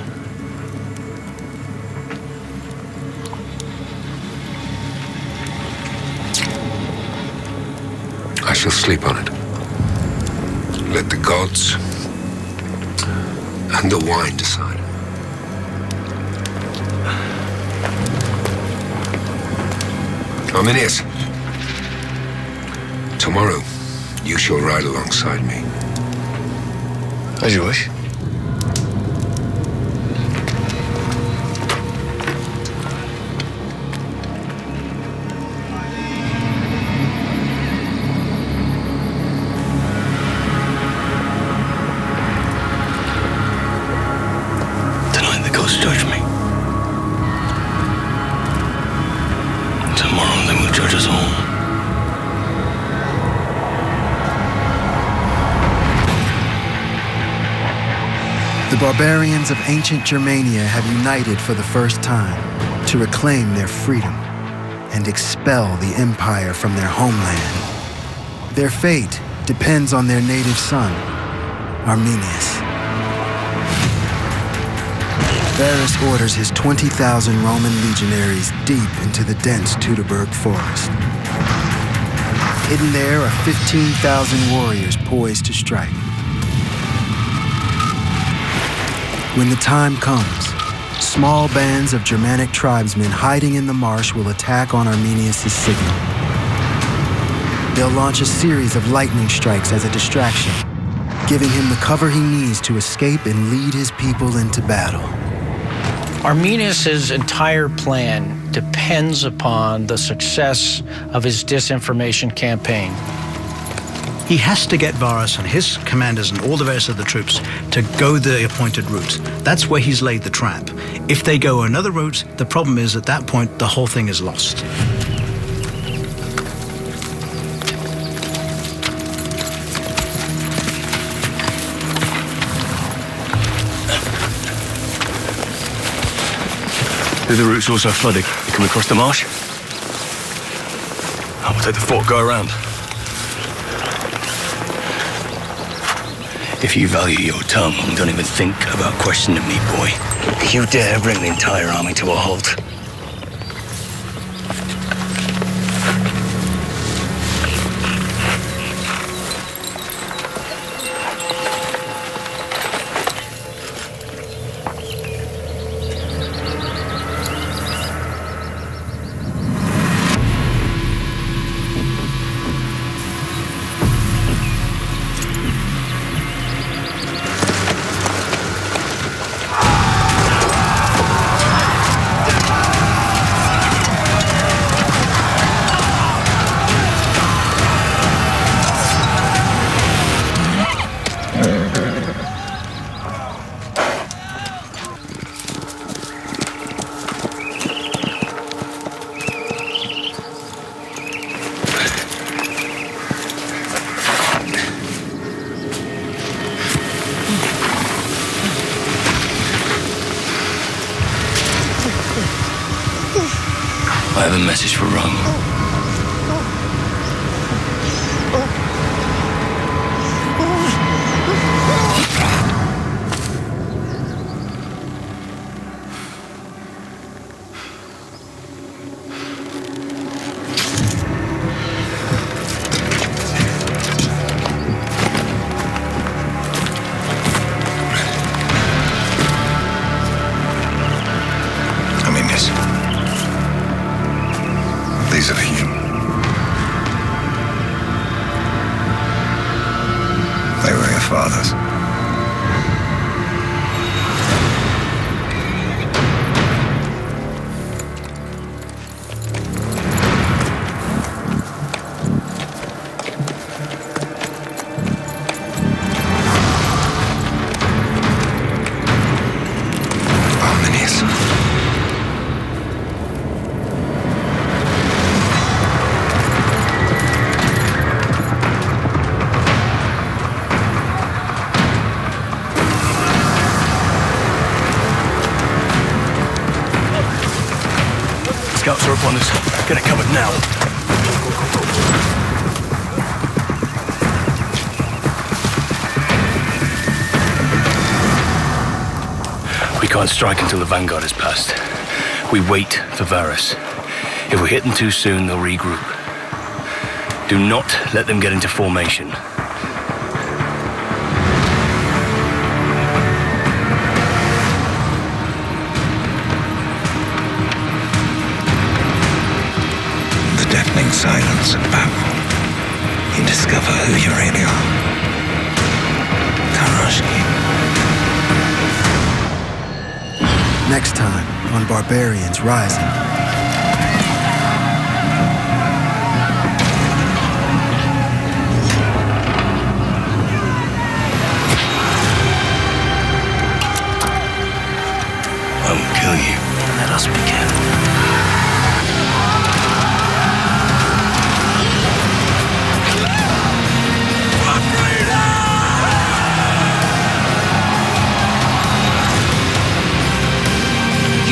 I shall sleep on it. Let the gods and the wine decide. Arminius, tomorrow you shall ride alongside me. As you wish. Tonight the gods judge me. Tomorrow they will judge us all. The barbarians of ancient Germania have united for the first time to reclaim their freedom and expel the empire from their homeland. Their fate depends on their native son, Arminius. Varus orders his 20,000 Roman legionaries deep into the dense Teutoburg forest. Hidden there are 15,000 warriors poised to strike. When the time comes, small bands of Germanic tribesmen hiding in the marsh will attack on Arminius' signal. They'll launch a series of lightning strikes as a distraction, giving him the cover he needs to escape and lead his people into battle. Arminius' entire plan depends upon the success of his disinformation campaign. He has to get Varus and his commanders and all the rest of the troops to go the appointed route. That's where he's laid the trap. If they go another route, the problem is at that point, the whole thing is lost. The route's also flooded. Can we cross the marsh? I will take the fort, go around. If you value your tongue, don't even think about questioning me, boy. You dare bring the entire army to a halt. I have a message for Rome. These are for you. They were your fathers. are upon us. Get it covered now. We can't strike until the vanguard has passed. We wait for Varus. If we hit them too soon, they'll regroup. Do not let them get into formation. The deafening silence of battle. You discover who you really are. Karashki. Next time on Barbarians Rising. I will kill you. Let us begin.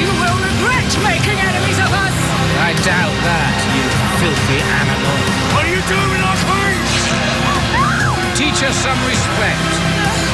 You will regret making enemies of us! I doubt that, you filthy animal. What are you doing with our queen? Teach us some respect.